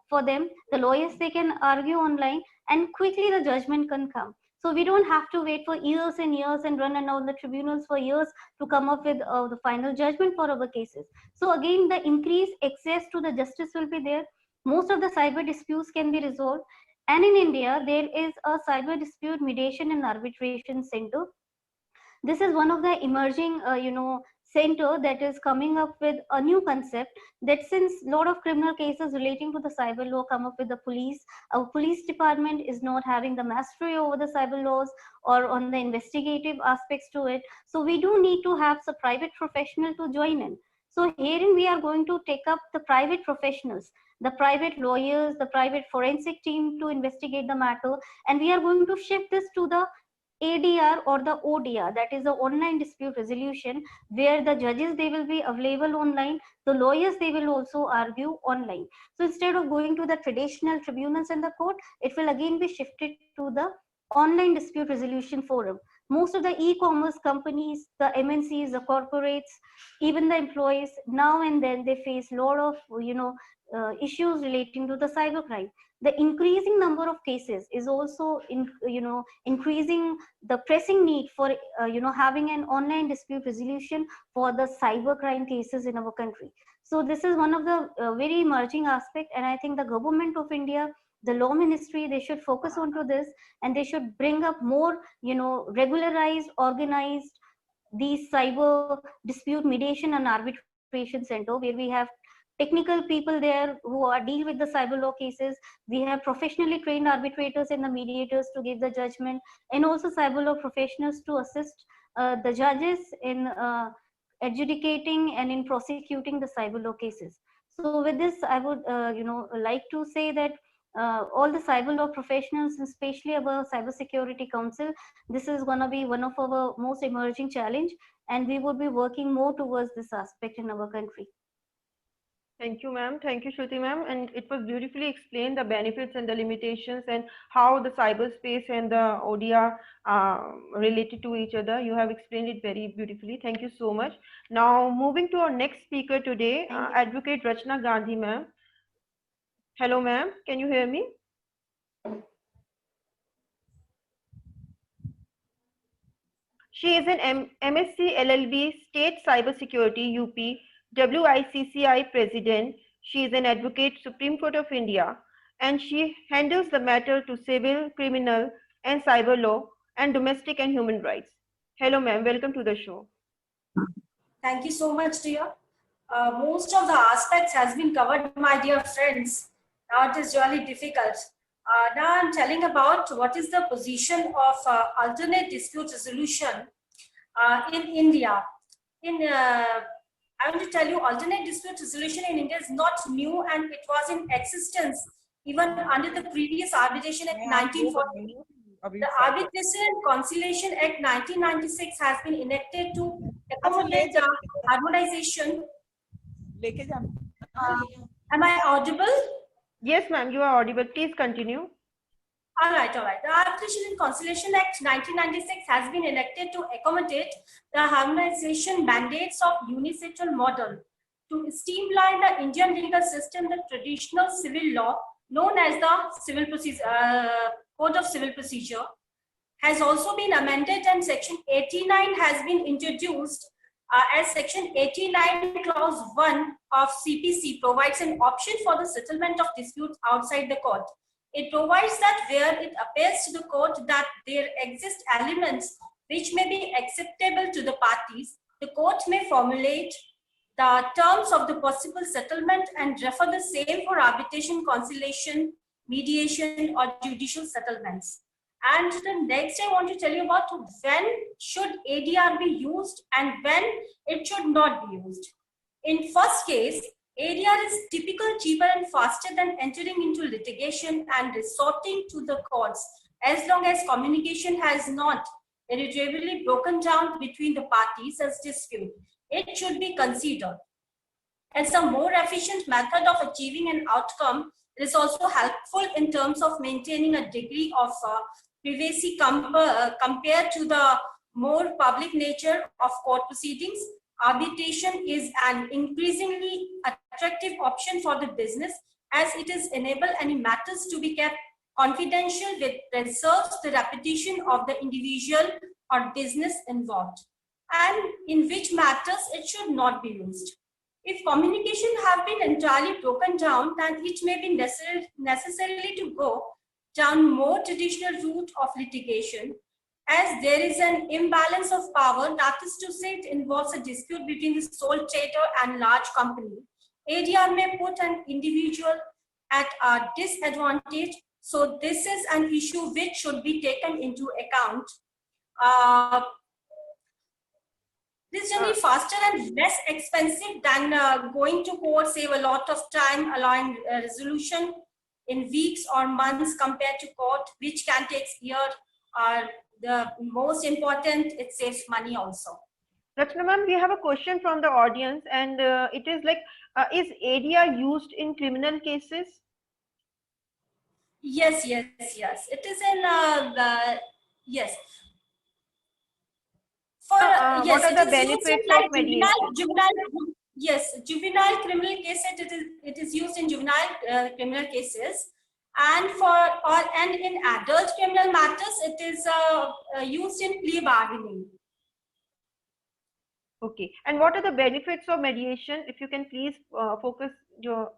Speaker 2: for them. The lawyers, they can argue online, and quickly the judgment can come. So we don't have to wait for years and years and run around the tribunals for years to come up with the final judgment for our cases. So again, the increased access to the justice will be there. Most of the cyber disputes can be resolved. And in India, there is a cyber dispute mediation and arbitration center. This is one of the emerging, center that is coming up with a new concept, that since a lot of criminal cases relating to the cyber law come up with the police, our police department is not having the mastery over the cyber laws or on the investigative aspects to it. So we do need to have some private professional to join in. So herein we are going to take up the private professionals, the private lawyers, the private forensic team to investigate the matter, and we are going to shift this to the ADR or the ODR, that is the online dispute resolution, where the judges, they will be available online, the lawyers, they will also argue online. So instead of going to the traditional tribunals in the court, it will again be shifted to the online dispute resolution forum. Most of the e-commerce companies, the MNCs, the corporates, even the employees, now and then they face a lot of issues relating to the cybercrime. The increasing number of cases is also increasing the pressing need for having an online dispute resolution for the cybercrime cases in our country. So this is one of the very emerging aspect, and I think the government of India, the law ministry, they should focus onto this, and they should bring up more regularized, organized these cyber dispute mediation and arbitration center, where we have technical people there who are deal with the cyber law cases. We have professionally trained arbitrators and the mediators to give the judgment, and also cyber law professionals to assist the judges in adjudicating and in prosecuting the cyber law cases. So with this, I would like to say that all the cyber law professionals, especially our cybersecurity council, this is going to be one of our most emerging challenge, and we would be working more towards this aspect in our country.
Speaker 1: Thank you, ma'am. Thank you, Shruti, ma'am. And it was beautifully explained, the benefits and the limitations, and how the cyberspace and the ODR related to each other. You have explained it very beautifully. Thank you so much. Now, moving to our next speaker today, Advocate Rachna Gandhi, ma'am. Hello, ma'am. Can you hear me? She is an MSc LLB State Cybersecurity UP WICCI President. She is an advocate Supreme Court of India, and she handles the matter to civil, criminal, and cyber law, and domestic and human rights. Hello, ma'am. Welcome to the show.
Speaker 5: Thank you so much, dear. Most of the aspects has been covered, my dear friends. Now it is really difficult. Now I'm telling about what is the position of alternate dispute resolution in India. I want to tell you, alternate dispute resolution in India is not new, and it was in existence even under the previous Arbitration Act 1940. The Arbitration and Conciliation Act 1996 has been enacted to accommodate the harmonization. Am I audible?
Speaker 1: Yes, ma'am, you are audible. Please continue.
Speaker 5: All right. The Arbitration and Conciliation Act 1996 has been enacted to accommodate the harmonization mandates of unilateral model to streamline the Indian legal system. The traditional civil law, known as the Code of Civil Procedure, has also been amended, and Section 89 has been introduced as Section 89 Clause 1 of CPC provides an option for the settlement of disputes outside the court. It provides that where it appears to the court that there exist elements which may be acceptable to the parties, the court may formulate the terms of the possible settlement and refer the same for arbitration, conciliation, mediation, or judicial settlements. And the next I want to tell you about when should ADR be used and when it should not be used. In first case, ADR is typically cheaper and faster than entering into litigation and resorting to the courts, as long as communication has not irretrievably broken down between the parties as dispute. It should be considered as a more efficient method of achieving an outcome. It is also helpful in terms of maintaining a degree of privacy compared to the more public nature of court proceedings. Arbitration is an increasingly attractive option for the business, as it is enable any matters to be kept confidential, which preserves the reputation of the individual or business involved, and in which matters it should not be used. If communication have been entirely broken down, then it may be necessarily to go down more traditional route of litigation, as there is an imbalance of power, that is to say, it involves a dispute between the sole trader and large company. ADR may put an individual at a disadvantage, so this is an issue which should be taken into account. This is generally faster and less expensive than going to court, save a lot of time, allowing resolution in weeks or months compared to court, which can take years. The most important, it saves money also.
Speaker 1: Rachna ma'am, we have a question from the audience, and it is like, is ADR used in criminal cases?
Speaker 5: Yes. It is in yes. For yes,
Speaker 1: what are
Speaker 5: it
Speaker 1: the
Speaker 5: is used in
Speaker 1: benefits
Speaker 5: like
Speaker 1: of mediation?
Speaker 5: juvenile criminal cases. It is used in juvenile criminal cases, and and in adult criminal matters, it is used in plea bargaining.
Speaker 1: Okay, and what are the benefits of mediation? If you can please focus your.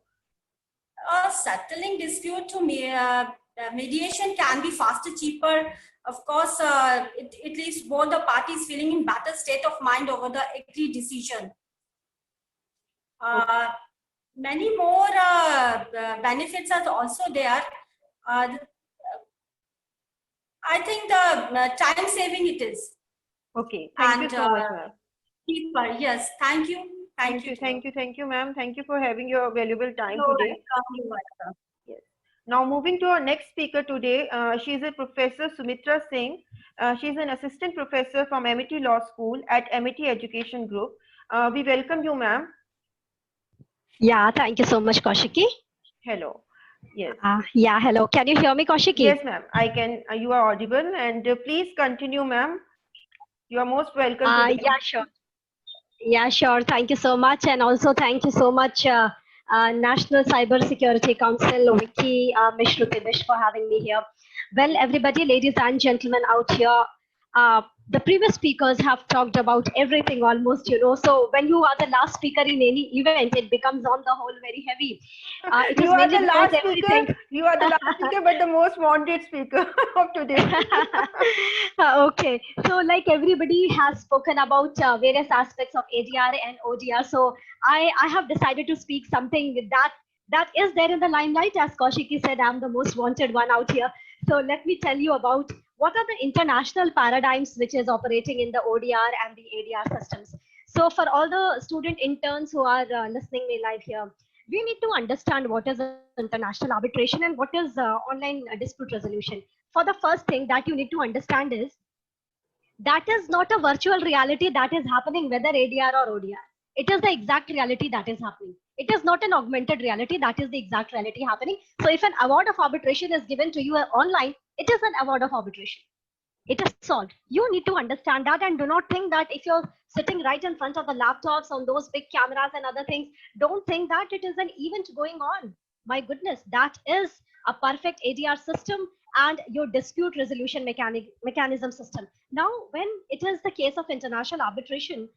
Speaker 5: Settling dispute to mediation can be faster, cheaper. Of course, it leaves both the parties feeling in better state of mind over the agreed decision. Many more benefits are also there. I think the time saving it is.
Speaker 1: Okay, thank you so much, ma'am.
Speaker 5: Cheaper, yes. Thank you,
Speaker 1: ma'am. Thank you, for having your valuable time today.
Speaker 5: You're welcome.
Speaker 1: Yes. Now moving to our next speaker today, she is a Professor Sumitra Singh. She is an assistant professor from Amity Law School at Amity Education Group. We welcome you, ma'am.
Speaker 6: Yeah, thank you so much, Kaushiki.
Speaker 1: Hello. Yes.
Speaker 6: Yeah, hello. Can you hear me, Kaushiki?
Speaker 1: Yes, ma'am. I can. You are audible, and please continue, ma'am. You are most welcome.
Speaker 6: Yeah, sure. Yeah, sure. Thank you so much, and also thank you so much, National Cyber Security Council, Vicky, Ms. Shruti Bish, for having me here. Well, everybody, ladies and gentlemen out here, the previous speakers have talked about everything almost, so when you are the last speaker in any event, it becomes on the whole very heavy.
Speaker 1: It you are the last speaker. You are the last speaker, but the most wanted speaker of today.
Speaker 6: Okay, so like everybody has spoken about various aspects of ADR and ODR, so I have decided to speak something that is there in the limelight. As Kaushiki said, I'm the most wanted one out here. So let me tell you about what are the international paradigms which is operating in the ODR and the ADR systems. So for all the student interns who are listening me live here, we need to understand what is international arbitration and what is online dispute resolution. For the first thing that you need to understand is that is not a virtual reality that is happening, whether ADR or ODR. It is the exact reality that is happening. It is not an augmented reality, that is the exact reality happening. So if an award of arbitration is given to you online, it is an award of arbitration. It is solved. You need to understand that, and do not think that if you're sitting right in front of the laptops on those big cameras and other things, don't think that it is an event going on. My goodness, that is a perfect ADR system and your dispute resolution mechanism system. Now, when it is the case of international arbitration,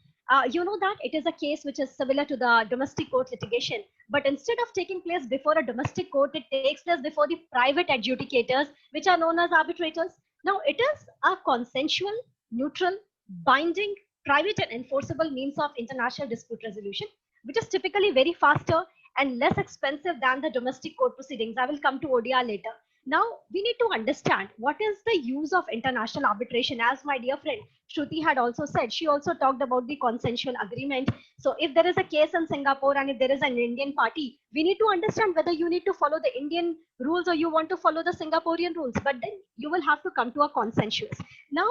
Speaker 6: you know that it is a case which is similar to the domestic court litigation, but instead of taking place before a domestic court, it takes place before the private adjudicators, which are known as arbitrators. Now, it is a consensual, neutral, binding, private and enforceable means of international dispute resolution, which is typically very faster and less expensive than the domestic court proceedings. I will come to ODR later. Now, we need to understand what is the use of international arbitration. As my dear friend Shruti had also said, she also talked about the consensual agreement. So if there is a case in Singapore and if there is an Indian party, we need to understand whether you need to follow the Indian rules or you want to follow the Singaporean rules. But then you will have to come to a consensus. Now,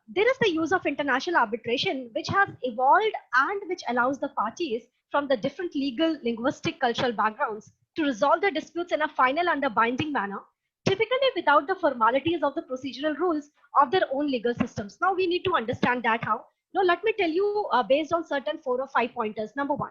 Speaker 6: there is the use of international arbitration, which has evolved and which allows the parties from the different legal, linguistic, cultural backgrounds to resolve the disputes in a final and a binding manner, typically without the formalities of the procedural rules of their own legal systems. Now we need to understand that how. Now let me tell you based on certain 4 or 5 pointers. Number one,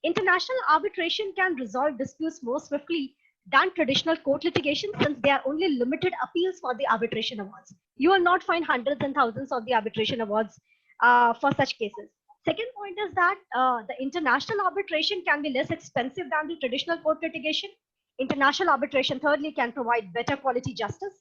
Speaker 6: international arbitration can resolve disputes more swiftly than traditional court litigation, since there are only limited appeals for the arbitration awards. You will not find hundreds and thousands of the arbitration awards for such cases. Second point is that the international arbitration can be less expensive than the traditional court litigation. International arbitration, thirdly, can provide better quality justice.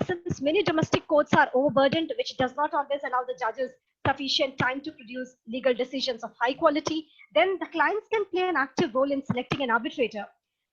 Speaker 6: Since many domestic courts are overburdened, which does not always allow the judges sufficient time to produce legal decisions of high quality, then the clients can play an active role in selecting an arbitrator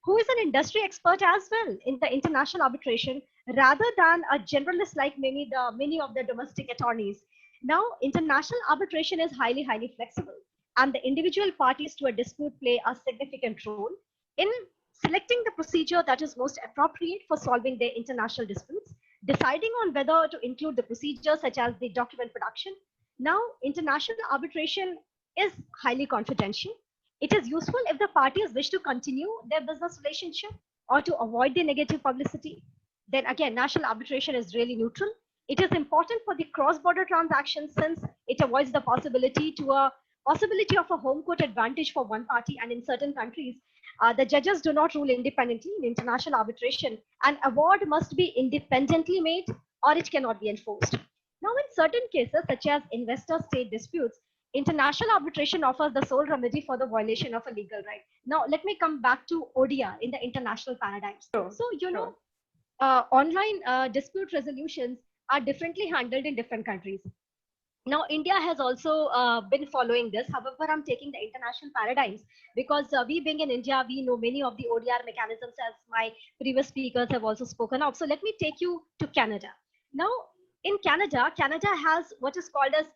Speaker 6: who is an industry expert as well in the international arbitration, rather than a generalist like many of the domestic attorneys. Now, international arbitration is highly flexible, and the individual parties to a dispute play a significant role in selecting the procedure that is most appropriate for solving their international disputes, deciding on whether to include the procedures such as the document production. Now, international arbitration is highly confidential. It is useful if the parties wish to continue their business relationship or to avoid the negative publicity. Then again, national arbitration is really neutral. It is important for the cross-border transactions since it avoids the possibility of a home court advantage for one party, and in certain countries, the judges do not rule independently in international arbitration. An award must be independently made or it cannot be enforced. Now, in certain cases, such as investor-state disputes, international arbitration offers the sole remedy for the violation of a legal right. Now, let me come back to ODR in the international paradigms.
Speaker 1: Sure,
Speaker 6: So,
Speaker 1: sure.
Speaker 6: online dispute resolutions are differently handled in different countries. Now, India has also been following this. However, I'm taking the international paradigms because we being in India, we know many of the ODR mechanisms as my previous speakers have also spoken of. So let me take you to Canada. Now, in Canada, Canada has what is called as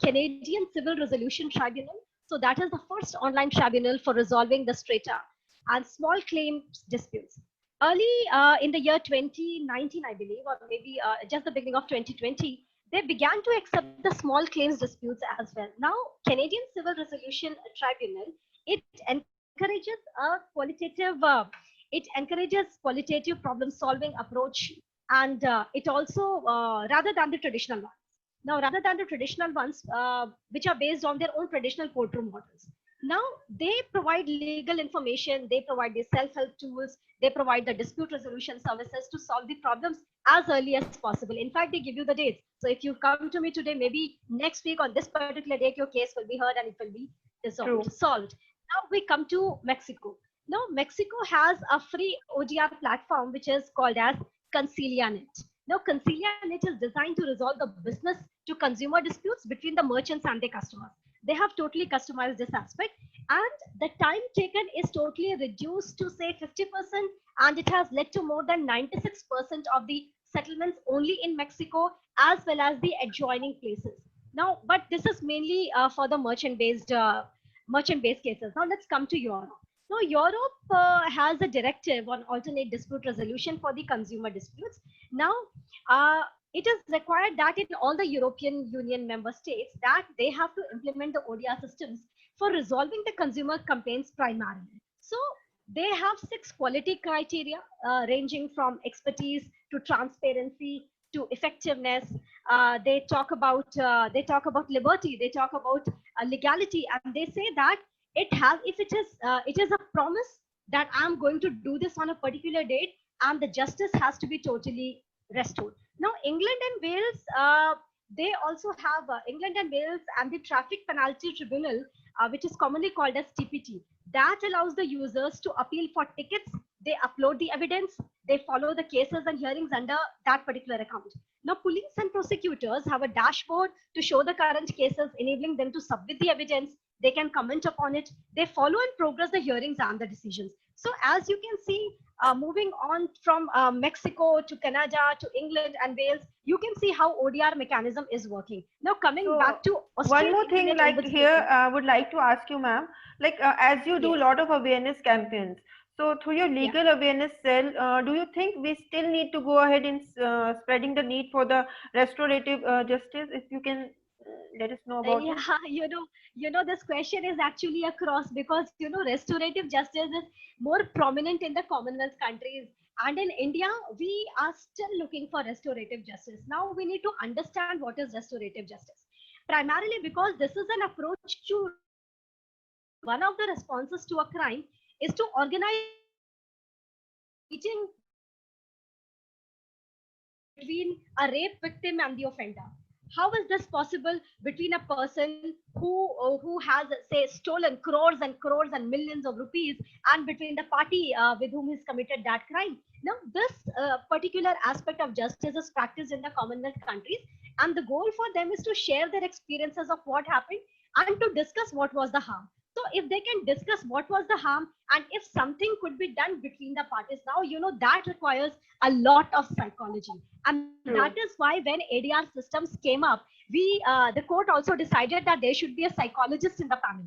Speaker 6: Canadian Civil Resolution Tribunal. So that is the first online tribunal for resolving the strata and small claims disputes. Early in the year 2019, I believe, or maybe just the beginning of 2020, they began to accept the small claims disputes as well. Now, Canadian Civil Resolution Tribunal, it encourages a qualitative problem solving approach, and it also rather than the traditional ones. Now, rather than the traditional ones, which are based on their own traditional courtroom models. Now, they provide legal information, they provide the self-help tools, they provide the dispute resolution services to solve the problems as early as possible. In fact, they give you the dates. So if you come to me today, maybe next week on this particular date, your case will be heard and it will be solved. Now we come to Mexico. Now, Mexico has a free ODR platform, which is called as ConciliaNet. Now, ConciliaNet is designed to resolve the business to consumer disputes between the merchants and their customers. They have totally customized this aspect, and the time taken is totally reduced to say 50%, and it has led to more than 96% of the settlements only in Mexico as well as the adjoining places. Now, but this is mainly for the merchant-based cases. Now, let's come to Europe. Now, Europe has a directive on alternate dispute resolution for the consumer disputes. Now, it is required that in all the European Union member states that they have to implement the ODR systems for resolving the consumer complaints primarily. So they have 6 quality criteria ranging from expertise to transparency to effectiveness. They talk about liberty. They talk about legality, and they say that it is a promise that I'm going to do this on a particular date, and the justice has to be totally restored. Now, England and Wales, they also have England and Wales and the Traffic Penalty Tribunal, which is commonly called as TPT. That allows the users to appeal for tickets. They upload the evidence. They follow the cases and hearings under that particular account. Now, police and prosecutors have a dashboard to show the current cases, enabling them to submit the evidence. They can comment upon it. They follow and progress the hearings and the decisions. So as you can see, moving on from Mexico to Canada to England and Wales, you can see how ODR mechanism is working. Now, coming back to Australia,
Speaker 1: one more thing, like here, I would like to ask you, ma'am, like as you do a lot of awareness campaigns, so through your legal awareness cell, do you think we still need to go ahead in spreading the need for the restorative justice? If you can let us know about it.
Speaker 6: This question is actually a cross because restorative justice is more prominent in the Commonwealth countries, and in India we are still looking for restorative justice. Now we need to understand what is restorative justice, primarily because this is an approach to one of the responses to a crime is to organize meeting between a rape victim and the offender. How is this possible between a person who has, say, stolen crores and crores and millions of rupees, and between the party with whom he's committed that crime? Now, this particular aspect of justice is practiced in the Commonwealth countries, and the goal for them is to share their experiences of what happened and to discuss what was the harm. So if they can discuss what was the harm and if something could be done between the parties, now that requires a lot of psychology, and that
Speaker 1: True.
Speaker 6: is why when ADR systems came up, the court also decided that there should be a psychologist in the panel.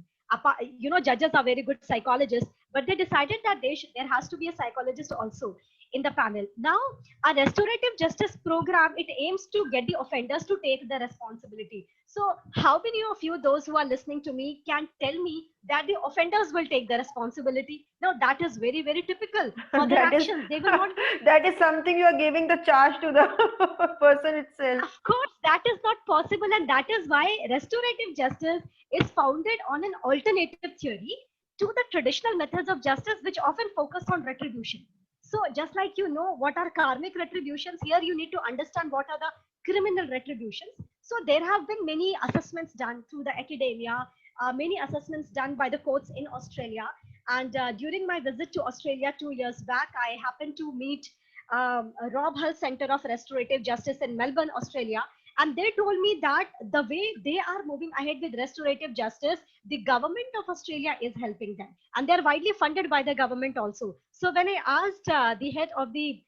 Speaker 6: Judges are very good psychologists, but they decided that there has to be a psychologist also in the panel. Now, a restorative justice program, it aims to get the offenders to take the responsibility. So how many of you, those who are listening to me, can tell me that the offenders will take the responsibility? Now, that is very, very typical for their
Speaker 1: That is
Speaker 6: actions. They will not.
Speaker 1: that is something you are giving the charge to the person itself.
Speaker 6: Of course, that is not possible, and that is why restorative justice is founded on an alternative theory to the traditional methods of justice, which often focus on retribution. So, just like what are karmic retributions, here you need to understand what are the criminal retributions. So, there have been many assessments done through the academia, many assessments done by the courts in Australia. And during my visit to Australia 2 years back, I happened to meet Rob Hull Center of Restorative Justice in Melbourne, Australia. And they told me that the way they are moving ahead with restorative justice, the government of Australia is helping them. And they're widely funded by the government also. So when I asked the head of the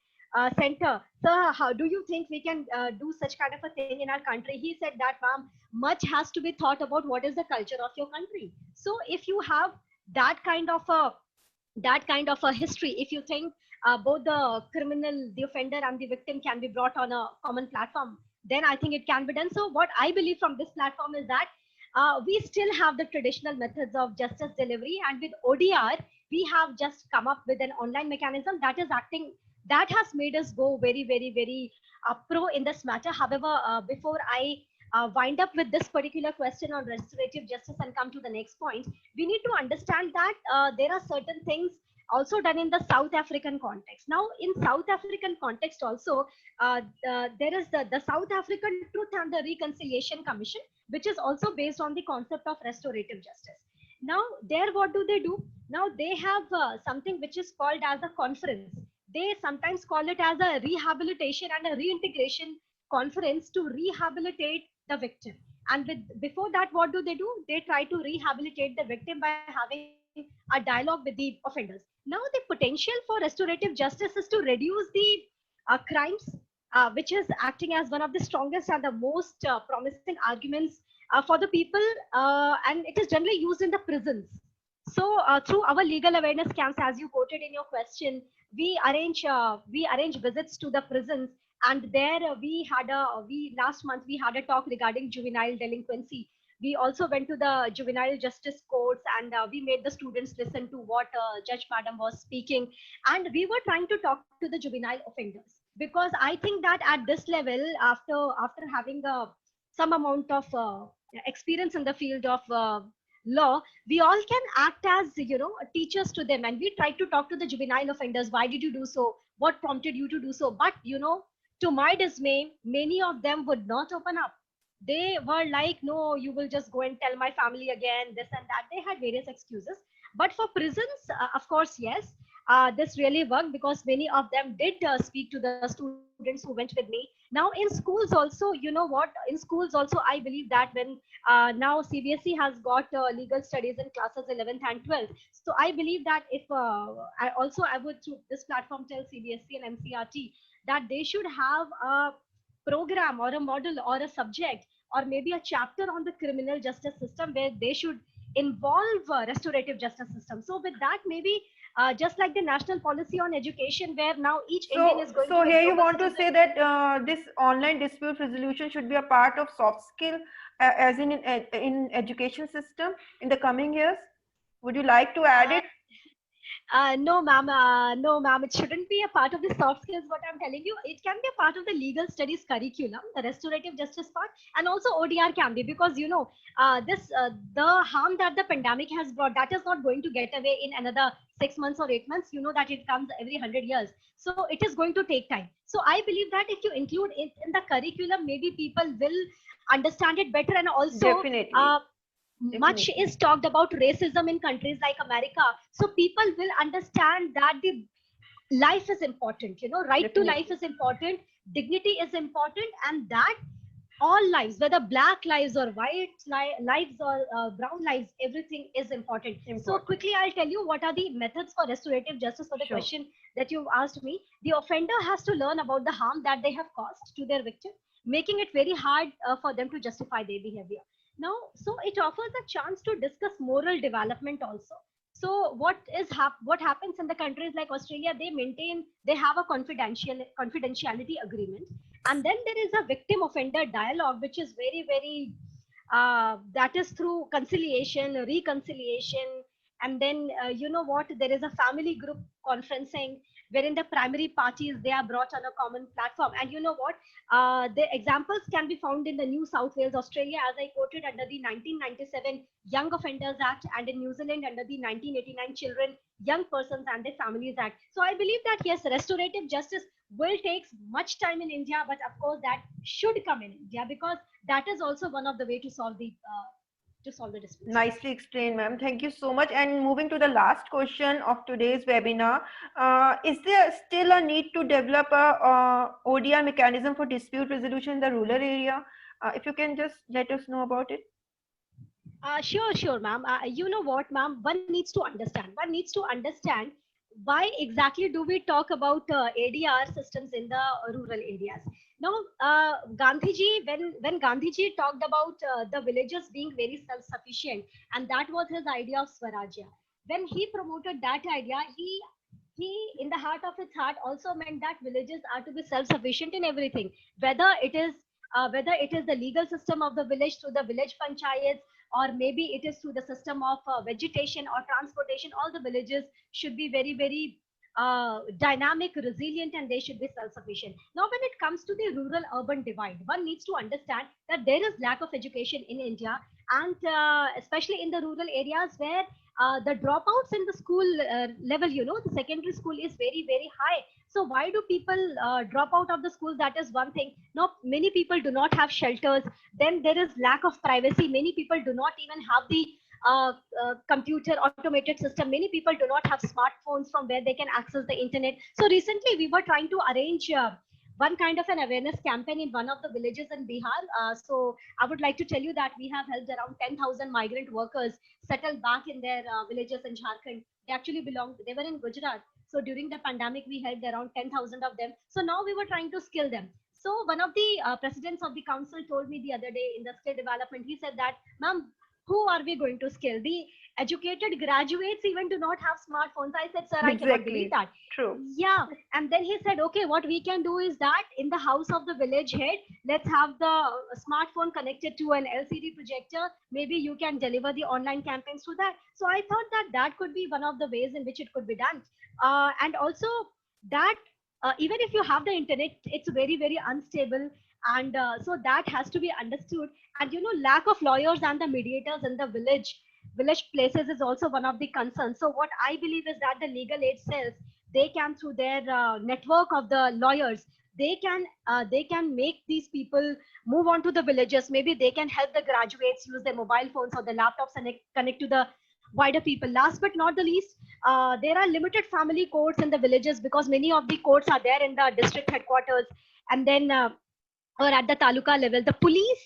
Speaker 6: center, sir, how do you think we can do such kind of a thing in our country? He said that, ma'am, much has to be thought about what is the culture of your country. So if you have that kind of a history, if you think both the criminal, the offender, and the victim can be brought on a common platform, then I think it can be done. So what I believe from this platform is that we still have the traditional methods of justice delivery, and with ODR, we have just come up with an online mechanism that is acting, that has made us go very, very, very pro in this matter. However, before I wind up with this particular question on restorative justice and come to the next point, we need to understand that there are certain things also done in the South African context. Now, in South African context also, there is the South African Truth and the Reconciliation Commission, which is also based on the concept of restorative justice. Now, there, what do they do? Now, they have something which is called as a conference. They sometimes call it as a rehabilitation and a reintegration conference to rehabilitate the victim. And before that, what do? They try to rehabilitate the victim by having a dialogue with the offenders. Now, the potential for restorative justice is to reduce the crimes, which is acting as one of the strongest and the most promising arguments for the people, and it is generally used in the prisons. So, through our legal awareness camps, as you quoted in your question, we arrange visits to the prisons, and there last month we had a talk regarding juvenile delinquency. We also went to the juvenile justice courts, and we made the students listen to what Judge Madam was speaking, and we were trying to talk to the juvenile offenders, because I think that at this level, after having some amount of experience in the field of law, we all can act as teachers to them, and we try to talk to the juvenile offenders. Why did you do so? What prompted you to do so? But to my dismay, many of them would not open up. They were like, no, you will just go and tell my family again, this and that. They had various excuses. But for prisons, of course, yes, this really worked, because many of them did speak to the students who went with me. Now, in schools also, in schools also, I believe that when now CBSE has got legal studies in classes 11th and 12th. So I believe that if I would through this platform tell CBSE and MCRT that they should have a program or a model or a subject or maybe a chapter on the criminal justice system where they should involve restorative justice system. So with that, maybe just like the national policy on education, where now each Indian is going
Speaker 1: so
Speaker 6: to
Speaker 1: here you want to say that this online dispute resolution should be a part of soft skill as in education system in the coming years. Would you like to add it?
Speaker 6: No, ma'am. No, ma'am. It shouldn't be a part of the soft skills. What I'm telling you, it can be a part of the legal studies curriculum, the restorative justice part, and also ODR can be, because the harm that the pandemic has brought, that is not going to get away in another 6 months or 8 months. You know that it comes every 100 years, so it is going to take time. So I believe that if you include it in the curriculum, maybe people will understand it better. And also,
Speaker 1: Definitely.
Speaker 6: much is talked about racism in countries like America. So people will understand that the life is important, right to life is important, dignity is important, and that all lives, whether black lives or white lives or brown lives, everything is important. So quickly, I'll tell you what are the methods for restorative justice for the question that you've asked me. The offender has to learn about the harm that they have caused to their victim, making it very hard for them to justify their behavior. Now, so it offers a chance to discuss moral development also. So what happens in the countries like Australia, they have a confidentiality agreement, and then there is a victim offender dialogue, which is very, very that is through conciliation, reconciliation, and then there is a family group conferencing wherein the primary parties, they are brought on a common platform. And the examples can be found in the New South Wales, Australia, as I quoted, under the 1997 Young Offenders Act, and in New Zealand under the 1989 Children, Young Persons and Their Families Act. So I believe that yes, restorative justice will take much time in India, but of course that should come in India, because that is also one of the way to solve the dispute.
Speaker 1: Nicely explained, ma'am. Thank you so much. And moving to the last question of today's webinar, is there still a need to develop a ODR mechanism for dispute resolution in the rural area? If you can just let us know about it.
Speaker 6: Sure, ma'am. You know what, ma'am? One needs to understand why exactly do we talk about ADR systems in the rural areas. Now, Gandhiji, when Gandhiji talked about the villagers being very self-sufficient, and that was his idea of Swarajya. When he promoted that idea, he in the heart of his heart also meant that villages are to be self-sufficient in everything, whether it is the legal system of the village through the village panchayats, or maybe it is through the system of vegetation or transportation. All the villages should be very, very dynamic, resilient, and they should be self-sufficient. Now, when it comes to the rural-urban divide, one needs to understand that there is lack of education in India, and especially in the rural areas where the dropouts in the school level, the secondary school is very, very high. So why do people drop out of the school? That is one thing. Now, many people do not have shelters. Then there is lack of privacy. Many people do not even have the computer automated system. Many people do not have smartphones from where they can access the internet. So recently we were trying to arrange one kind of an awareness campaign in one of the villages in Bihar. So I would like to tell you that we have helped around 10,000 migrant workers settle back in their villages in Jharkhand. They were in Gujarat. So during the pandemic, we helped around 10,000 of them. So now we were trying to skill them. So one of the presidents of the council told me the other day in the skill development, he said that, ma'am, who are we going to skill? The educated graduates even do not have smartphones. I said, sir, I cannot believe that.
Speaker 1: True.
Speaker 6: Yeah. And then he said, okay, what we can do is that in the house of the village head, let's have the smartphone connected to an LCD projector. Maybe you can deliver the online campaigns to that. So I thought that that could be one of the ways in which it could be done. And also that even if you have the internet, it's very, very unstable. And so that has to be understood. And lack of lawyers and the mediators in the village places is also one of the concerns. So what I believe is that the legal aid cells, they can, through their network of the lawyers, they can make these people move on to the villages. Maybe they can help the graduates use their mobile phones or the laptops and connect to the wider people. Last but not the least, there are limited family courts in the villages, because many of the courts are there in the district headquarters, and then or at the taluka level. The police,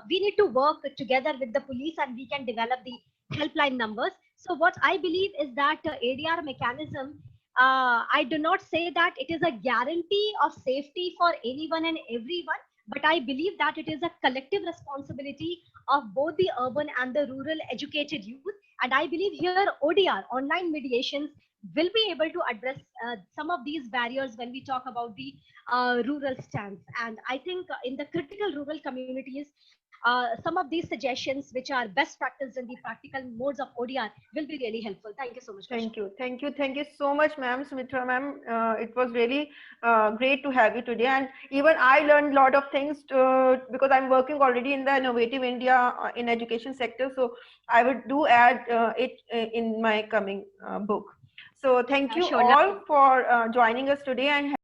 Speaker 6: we need to work together with the police, and we can develop the helpline numbers. So what I believe is that ADR mechanism, I do not say that it is a guarantee of safety for anyone and everyone, but I believe that it is a collective responsibility of both the urban and the rural educated youth. And I believe here ODR, online mediations, will be able to address some of these barriers when we talk about the rural stance. And I think in the critical rural communities, some of these suggestions, which are best practice in the practical modes of ODR, will be really helpful. Thank you so much.
Speaker 1: Thank you so much, ma'am. Sumitra ma'am, it was really great to have you today, and even I learned a lot of things because I'm working already in the Innovative India in education sector, so I would do add it in my coming book. So thank you all for joining us today, and